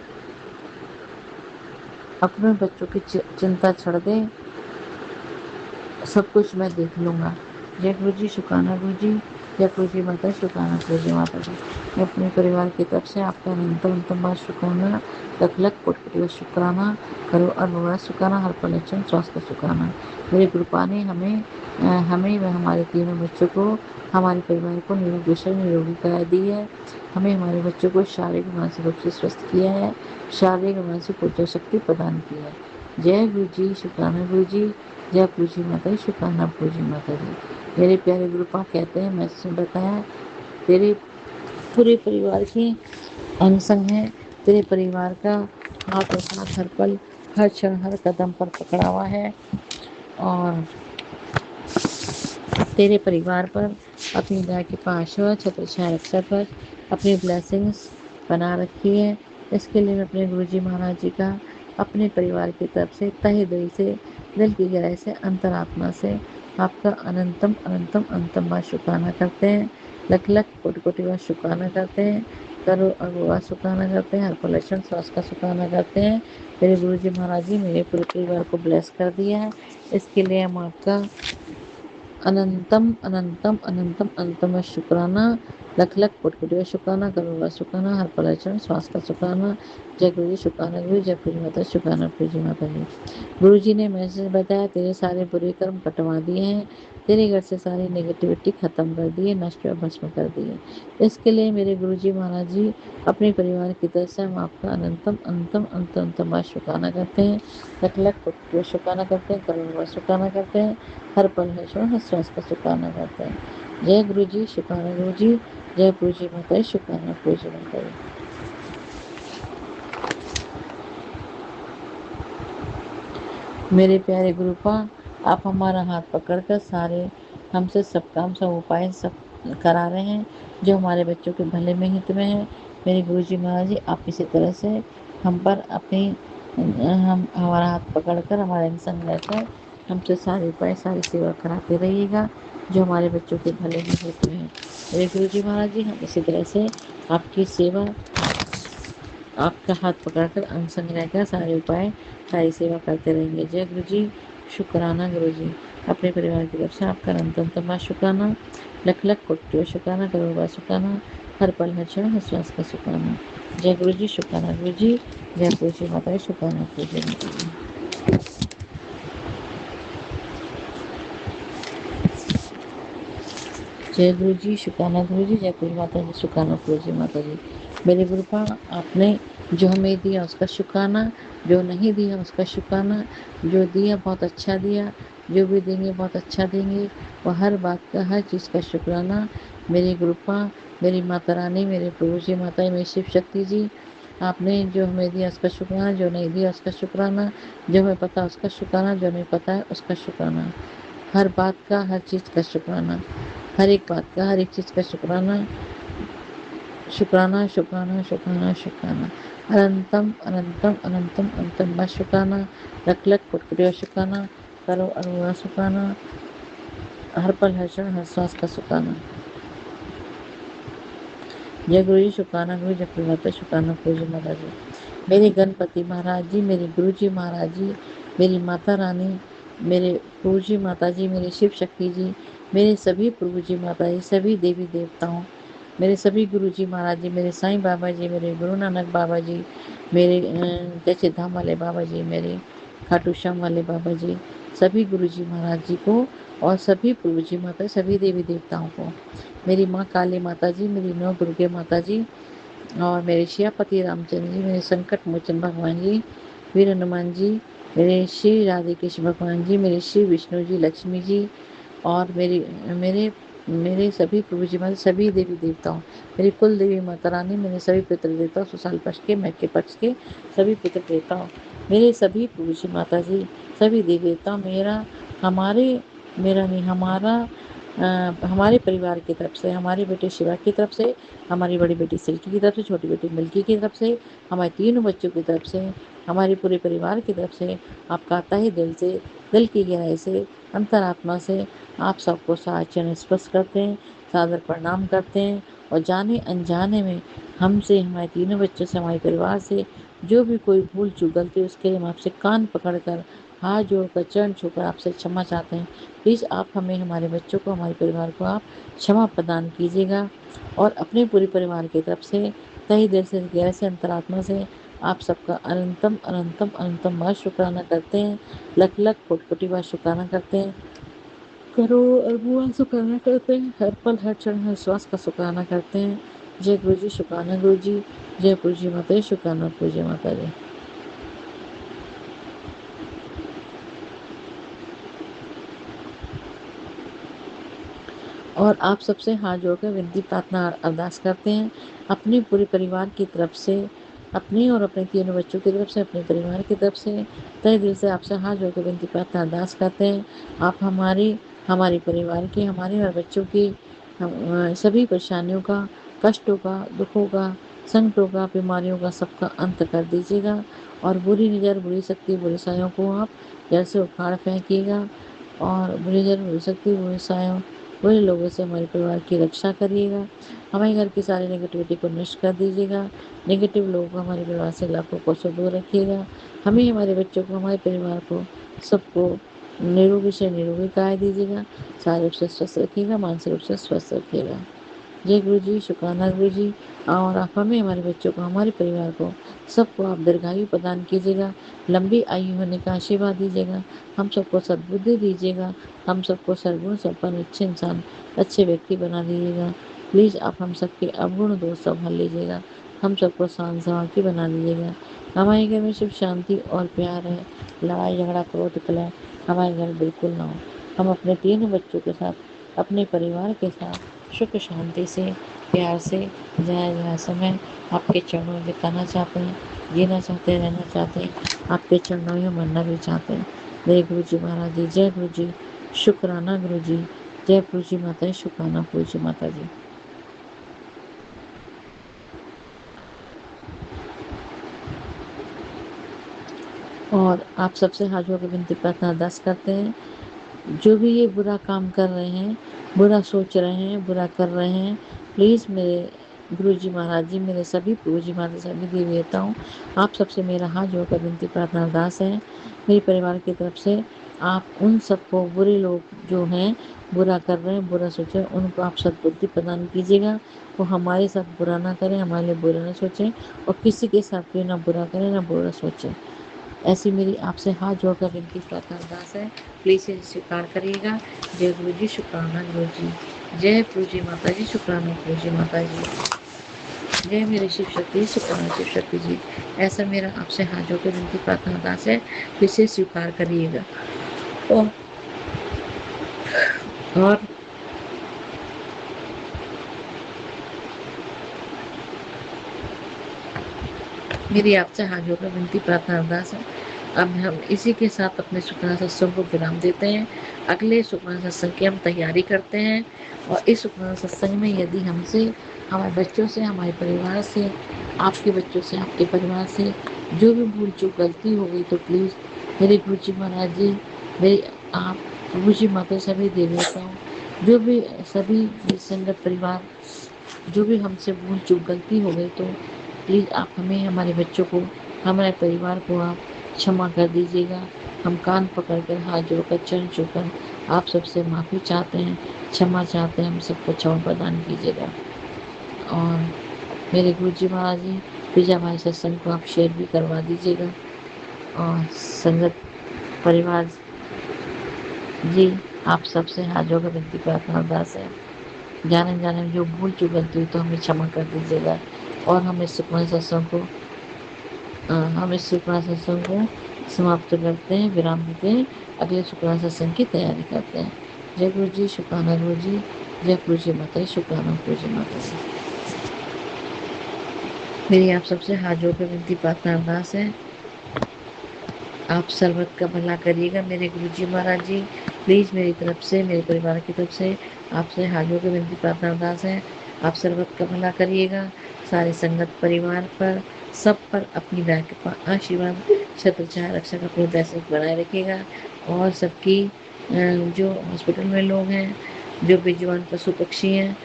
अपने बच्चों की चिंता छोड़ दे, सब कुछ मैं देख लूँगा। जय गुरु जी, शुक्राना गुरु जी। जय गुरु जी माता, शुक्राना गुरु जी माता जी। मैं अपने परिवार की तरफ से आपका अनंतम अनंतम बार शुक्राना, लख लख कोटि कोटि बार शुक्राना, करो अरबों बार शुक्राना, हर पल, हर क्षण, श्वास का शुक्राना। मेरे गुरुपा ने हमें व हमारे तीनों बच्चों को, हमारे परिवार को निरोगी शरीर, निरोगी काया दी है। हमें, हमारे बच्चों को शारीरिक और मानसिक रूप से स्वस्थ किया है। शारीरिक और मानसिक ऊर्जा शक्ति प्रदान की है। जय गुरु जी, शुक्राना गुरु जी। जय गुरु जी माता जी, शुक्राना गुरु जी माता जी। मेरे प्यारे गुरुपा कहते हैं, मैसेज बताया, तेरे पूरे परिवार की अंग संग है। तेरे परिवार का हाथ और साथ हर पल, हर क्षण, हर कदम पर पकड़ा हुआ है। और तेरे परिवार पर अपनी दया की पाशा छत्र छाया रक्षा पर अपनी ब्लेसिंग्स बना रखी है। इसके लिए मैं अपने गुरु जी महाराज जी का अपने परिवार की तरफ से तहे दिल से, दिल की गहराई से, अंतरात्मा से आपका अनंतम अनंतम अनंतम बार शुक्राना करते हैं। लख लख कोटि कोटि बार शुक्राना करते हैं। करोड़ अरबों बार शुक्राना करते हैं। हर पल, हर क्षण, श्वास का शुक्राना करते हैं। मेरे गुरु जी महाराज जी मेरे पूरे परिवार को ब्लेस कर दिया है। इसके लिए हम आपका अनंतम अनंतम अनंतम अनंतम शुक्राना लख लख कोटि कोटि शुक्राना, करोड़ों शुक्राना, हर पल क्षण श्वास का शुक्राना। जय गुरु जी, शुक्राना गुरु, जय पूजी माता, शुक्राना पूजी माता जी। गुरु जी ने मैसेज बताया, तेरे सारे बुरे कर्म कटवा दिए हैं, तेरे घर से सारी नेगेटिविटी खत्म कर दी है, नष्ट और भस्म कर दी है। इसके लिए मेरे गुरु जी महाराज जी अपने परिवार की तरफ से हम आपका अनंतम अनंतम अनंतम अनंतम शुक्राना करते हैं। लख लख कोटि शुक्राना करते हैं, करोड़ों शुक्राना करते हैं, हर पल हर क्षण हर श्वास का शुक्राना करते हैं। जय गुरु जी, शुक्राना गुरु जी, जय पूजी माता, शुक्राना पूजी माता। मेरे प्यारे गुरुपा, आप हमारा हाथ पकड़कर सारे हमसे सब काम सब उपाय सब करा रहे हैं जो हमारे बच्चों के भले में हित में है। मेरे गुरुजी महाराज जी, आप इसी तरह से हम पर अपनी हम हमारा हाथ पकड़कर हमारे संग रहकर हमसे सारे उपाय सारी सेवा कराते रहिएगा जो हमारे बच्चों के भले में हित में है। मेरे गुरुजी महाराज जी, हम इसी तरह से आपकी सेवा आपका हाथ पकड़कर अंग संग रहकर सारे उपाय सारी सेवा करते रहेंगे। जय गुरु जी, शुक्राना गुरु जी। अपने परिवार की तरफ से आपका अनंतम शुक्राना, लख लख कोटि शुक्राना, करोड़ों शुक्राना, हर पल हर क्षण हर श्वास का शुक्राना। जय गुरु जी, शुक्राना गुरु जी, जय पूजी माता, शुक्राना पूजी माता जी। जय गुरु जी, शुक्राना गुरु जी, जय पूजी माता जी, शुक्राना पूजी माता जी। मेरे गुरुपा, आपने जो हमें दिया उसका शुक्राना, जो नहीं दिया उसका शुक्राना, जो दिया बहुत अच्छा दिया, जो भी देंगे बहुत अच्छा देंगे, और हर बात का हर चीज़ का शुक्राना। मेरे गुरुपा, मेरी माता रानी, मेरे प्रभु जी माता, मेरी शिव शक्ति जी, आपने जो हमें दिया उसका शुक्राना, जो नहीं दिया उसका शुक्राना, जो हमें पता उसका शुक्राना, जो नहीं पता है उसका शुक्राना। हर बात का हर चीज़ का शुक्राना, हर एक बात का हर एक चीज़ का शुक्राना, शुक्राना शुक्राना शुक्राना शुक्राना, अनंतम अनंतम अनंतम अनंतम बस शुक्राना, लख लख कोटि शुक्राना, करो अरुणा शुक्राना, हर पल हर क्षण हर श्वास का शुक्राना। जय गुरु जी, शुक्राना गुरु, जय माता, शुक्राना पूजी माता जी। मेरे गणपति महाराज जी, मेरे गुरु जी महाराज जी, मेरी माता रानी, मेरे प्रभु जी माता जी, मेरे शिव शक्ति जी, मेरे सभी प्रभु जी माता जी, सभी देवी देवताओं, मेरे सभी गुरु जी महाराज जी, मेरे साईं बाबा जी, मेरे गुरु नानक बाबा जी, मेरे जैसे धाम वाले बाबा जी, मेरे खाटू श्याम वाले बाबा जी, सभी गुरु जी महाराज जी को, और सभी प्रभु जी माता, सभी देवी देवताओं को, मेरी माँ काली माता जी, मेरी नौ दुर्गे माता जी, और मेरे शियापति रामचंद्र जी, मेरे संकट मोचन भगवान जी, वीर हनुमान जी, मेरे श्री राधे कृष्ण भगवान जी, मेरे श्री विष्णु जी, लक्ष्मी जी, और मेरे मेरे सभी प्रभु जी महाराज, सभी देवी देवताओं, मेरी कुल देवी माता रानी, मेरे सभी पितृ देवता, सुशाल पक्ष के मैके पक्ष के सभी पितृ देवताओं, मेरे सभी प्रभु जी माता जी, सभी देवी देवता, मेरा नहीं हमारा हमारे परिवार की तरफ से, हमारी बेटी शिवा की तरफ से, हमारी बड़ी बेटी सिल्की की तरफ से, छोटी बेटी मिल्की की तरफ से, हमारे तीनों बच्चों की तरफ से, हमारे पूरे परिवार की तरफ से, आपका तहे दिल से, दिल की गहराई से, अंतरात्मा से आप सबको साचरण स्पर्श करते हैं, सादर प्रणाम करते हैं, और जाने अनजाने में हमसे, हमारे तीनों बच्चों से, हमारे परिवार से जो भी कोई भूल चूक गलती, उसके लिए हम आपसे कान पकड़कर हाथ जोड़कर चरण छूकर आपसे क्षमा चाहते हैं। प्लीज़ आप हमें, हमारे बच्चों को, हमारे परिवार को आप क्षमा प्रदान कीजिएगा, और अपने पूरे परिवार की तरफ से तहे दिल से, गहरे से, अंतरात्मा से आप सबका अनंतम अनंतम अनंतम बार शुक्राना करते हैं, लख लख कोटि कोटि बार शुक्राना करते हैं, करोड़ों अरबों बार शुक्राना करते हैं, हर पल हर क्षण हर श्वास का शुक्राना करते हैं। जय गुरु जी, शुक्राना गुरु जी, जय पूजी माता, शुक्राना पूजी माता जी। और आप सबसे हाथ जोड़कर विनती प्रार्थना अरदास करते हैं, अपने पूरे परिवार की तरफ से, अपने और अपने तीनों बच्चों की तरफ से, अपने परिवार की तरफ से तहे दिल से आपसे हाथ जोड़कर विनती प्रार्थना अरदास करते हैं। आप हमारे परिवार की, हमारे और बच्चों की सभी परेशानियों का, कष्टों का, दुखों का, संकटों का, बीमारियों का सबका अंत कर दीजिएगा, और बुरी नज़र, बुरी शक्ति, बुरे सायों को आप जड़ से उखाड़ फेंकिएगा, और बुरी नज़र, बुरी शक्ति, बुरे सायों, बुरे लोगों से हमारे परिवार की रक्षा करिएगा, हमारे घर की सारी नेगेटिविटी को नष्ट कर दीजिएगा, नेगेटिव लोगों को हमारे परिवार से लाखों कोसों दूर रखिएगा, हमें, हमारे बच्चों को, हमारे परिवार को, सबको निरोगी से निरोगी काय दीजिएगा, शारीरिक रूप से स्वस्थ रखिएगा, मानसिक रूप से स्वस्थ रखिएगा। जय गुरु जी, शुक्राना गुरु जी। और आप हमें, हमारे बच्चों को, हमारे परिवार को, सबको आप दीर्घायु प्रदान कीजिएगा, लंबी आयु होने का आशीर्वाद दीजिएगा, हम सबको सद्बुद्धि दीजिएगा, हम सबको सर्वगुण संपन्न अच्छे इंसान, अच्छे व्यक्ति बना दीजिएगा। प्लीज़ आप हम सबके अवगुण दोष संभाल लीजिएगा, हम सबको शांत संवाकी बना दीजिएगा। हमारे घर में सिर्फ शांति और प्यार है, लड़ाई झगड़ा क्रोध कलह हमारे घर बिल्कुल ना हो। हम अपने तीनों बच्चों के साथ, अपने परिवार के साथ सुख शांति से, प्यार से जहाँ जहाँ समय आपके चरणों में बिताना चाहते हैं, जीना चाहते हैं, रहना चाहते हैं, आपके चरणों में मरना भी चाहते हैं। जय गुरु जी महाराज जी, जय गुरु जी, शुक्राना गुरु जी, जय गुरु जी माता जी, शुक्राना गुरु जी माता जी। और आप सबसे हाथ जोड़ के विनती प्रार्थना अरदास करते हैं, जो भी ये बुरा काम कर रहे हैं, बुरा सोच रहे हैं, बुरा कर रहे हैं, प्लीज़ मेरे गुरु जी महाराज जी, मेरे सभी गुरु जी महाराज, सभी देवी देवताओं, आप सबसे मेरा हाथ जोड़कर विनती प्रार्थना अरदास है, मेरे परिवार की तरफ से आप उन सबको, बुरे लोग जो हैं, बुरा कर रहे हैं, बुरा सोच रहे हैं, उनको आप सद्बुद्धि प्रदान कीजिएगा। वो हमारे साथ बुरा ना करें, हमारे लिए बुरा ना सोचें, और किसी के साथ भी ना बुरा करें, ना बुरा सोचें। ऐसी मेरी आपसे हाथ जोड़कर विनती प्रार्थना अरदास है, प्लीज़ इसे स्वीकार करिएगा। जय गुरु जी, शुक्राना गुरु जी, जय गुरु जी माता जी, शुक्राना गुरु जी माता जी, जय मेरी शिव शक्ति, शुक्राना शिव शक्ति जी। ऐसा मेरा आपसे हाथ जोड़कर विनती प्रार्थना अरदास है, इसे स्वीकार करिएगा। और मेरी आपसे हाथ जोड़कर विनती प्रार्थना अरदास है, अब हम इसी के साथ अपने सुखना सत्संग को विराम देते हैं। अगले सुखना सत्संग की हम तैयारी करते हैं, और इस सुखना सत्संग में यदि हमसे, हमारे बच्चों से, हमारे परिवार से, आपके बच्चों से, आपके परिवार से जो भी भूल चूक गलती हो गई, तो प्लीज़ मेरे गुरु जी महाराज जी, मेरे आप गुरु जी माता, सभी देवताओं, जो भी सभी संगत परिवार, जो भी हमसे भूल चूक गलती हो गई, तो प्लीज़ आप हमें, हमारे बच्चों को, हमारे परिवार को आप क्षमा कर दीजिएगा। हम कान पकड़कर, हाथ जोड़कर, चरण छूकर आप सबसे माफ़ी चाहते हैं, क्षमा चाहते हैं, हम सबको क्षमा प्रदान कीजिएगा। और मेरे गुरु जी महाराज जी, प्लीज़ हमारे सत्संग को आप शेयर भी करवा दीजिएगा। और संगत परिवार जी, आप सबसे हाथ जोड़कर विनती प्रार्थना अरदास है, जाने जाने में जो भूल चूक गलती हुई तो हमें क्षमा कर दीजिएगा। और हम इस सुखमय सत्संग को समाप्त करते हैं, विराम देते हैं, अगले शुक्राना सत्संग की तैयारी करते हैं। जय गुरु जी, शुक्राना गुरु जी, जय गुरु जी माता जी, शुक्राना गुरु जी माता जी। मेरी आप सबसे हाथ जोड़कर विनती प्रार्थना अरदास है, आप सर्वत का भला करिएगा। मेरे गुरु जी महाराज जी, प्लीज़ मेरी तरफ से, मेरे परिवार की तरफ से आपसे हाथ जोड़कर विनती प्रार्थना अरदास है, आप सर्वत का भला करिएगा। सारे संगत परिवार पर, सब पर अपनी दया कृपा आशीर्वाद छत्र छाया रक्षक अपने ब्लेसिंग बनाए रखिएगा। और सबकी जो हॉस्पिटल में लोग हैं, जो बेजुबान पशु पक्षी हैं,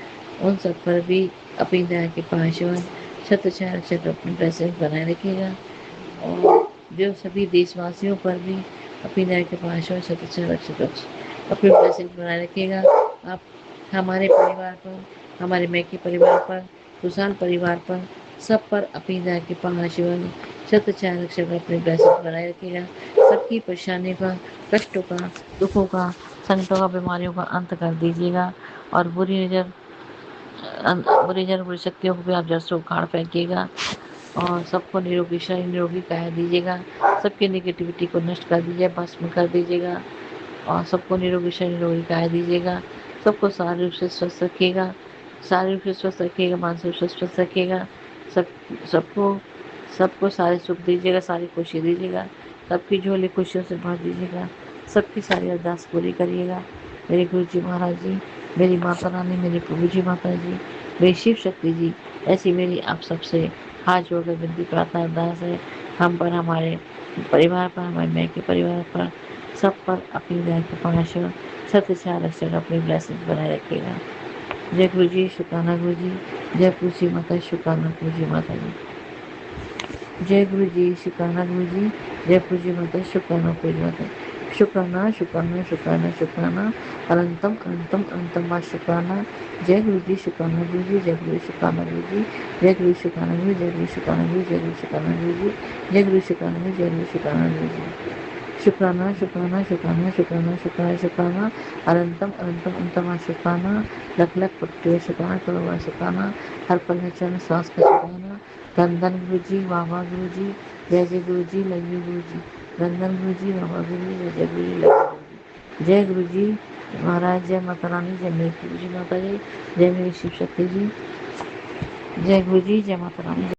उन सब पर भी अपनी दया कृपा आशीर्वाद छत्र छाया रक्षक अपनी ब्लेसिंग बनाए रखिएगा। और जो सभी देशवासियों पर भी अपनी दया कृपा आशीर्वाद छत्र छाया रक्षक अपनी ब्लेसिंग बनाए रखिएगा। आप हमारे परिवार पर, हमारे मैके परिवार पर, सुशांत परिवार पर, सब पर अपनी दया कृपा आशीर्वाद छत्र छाया रक्षक अपनी ब्लेसिंग बनाए रखिएगा। सबकी परेशानी का, कष्टों का, दुखों का, संकटों का, बीमारियों का अंत कर दीजिएगा। और बुरी बुरी शक्तियों को भी आप जड़ से उखाड़ फेंकिएगा। और सबको निरोगी शरीर, निरोगी काया दीजिएगा। सबकी नेगेटिविटी को नष्ट कर दीजिए, भस्म कर दीजिएगा। और सबको निरोगी शरीर, निरोगी काया दीजिएगा। सबको शारीरिक रूप से स्वस्थ रखिएगा, शारीरिक रूप से स्वस्थ रखिएगा, मानसिक रूप से स्वस्थ रखिएगा। सबको सबको सारे सुख दीजिएगा, सारी खुशी दीजिएगा। सबकी झोली खुशियों से भर दीजिएगा। सबकी सारी अरदास पूरी करिएगा। मेरे गुरु जी महाराज जी, मेरी माता रानी, मेरे प्रभु जी माता जी, मेरी शिव शक्ति जी, ऐसी मेरी आप सबसे हाथ जोड़कर विनती प्रार्थना अरदास है, हम पर, हमारे परिवार पर, हमारे मैके परिवार पर, सब पर अपनी दया कृपा आशीर्वाद सत्य छाया रक्षक अपनी ब्लेसिंग बनाए रखिएगा। जय गुरु जी, शुक्राना गुरु जी, जय गुरु जी माता, शुक्राना गुरु जी माता जी। जय गुरु जी, शुक्राना गुरु जी, जय गुरु जी माता, शुक्राना गुरु जी माता। शुक्राना शुक्राना शुक्राना शुक्राना अनंतम अनंतम अनंतम बार शुक्राना। जय गुरु जी, शुक्राना गुरु जी, जय गुरु शुक्राना गुरु जी, जय गुरु शुक्राना गुरु, जय गुरु शुक्राना गुरु, जय गुरु शुक्राना गुरु जी, जय गुरु शुक्राना गुरु, जय गुरु शुक्राना गुरु जी। शुक्राना शुक्राना शुक्राना शुक्राना शुक्राना शुक्राना अनंतम अनंतम अनंतम शुक्राना। लख लख कोटि शुक्राना, करोड़ शुक्राना। हर पल में चरण श्वास का शुक्राना। धन धन गुरु जी, वाह वाह गुरु जी, जय जय गुरु जी, लव यू गुरु जी। धन धन गुरु जी, वाह वाह गुरु जी, जय जय गुरु जी, लव यू गुरु जी। जय गुरु जी महाराज, जय माता रानी, जय मेरी गुरु जी माता जी, जय मेरी शिव शक्ति जी, जय गुरु जी, जय माता रानी।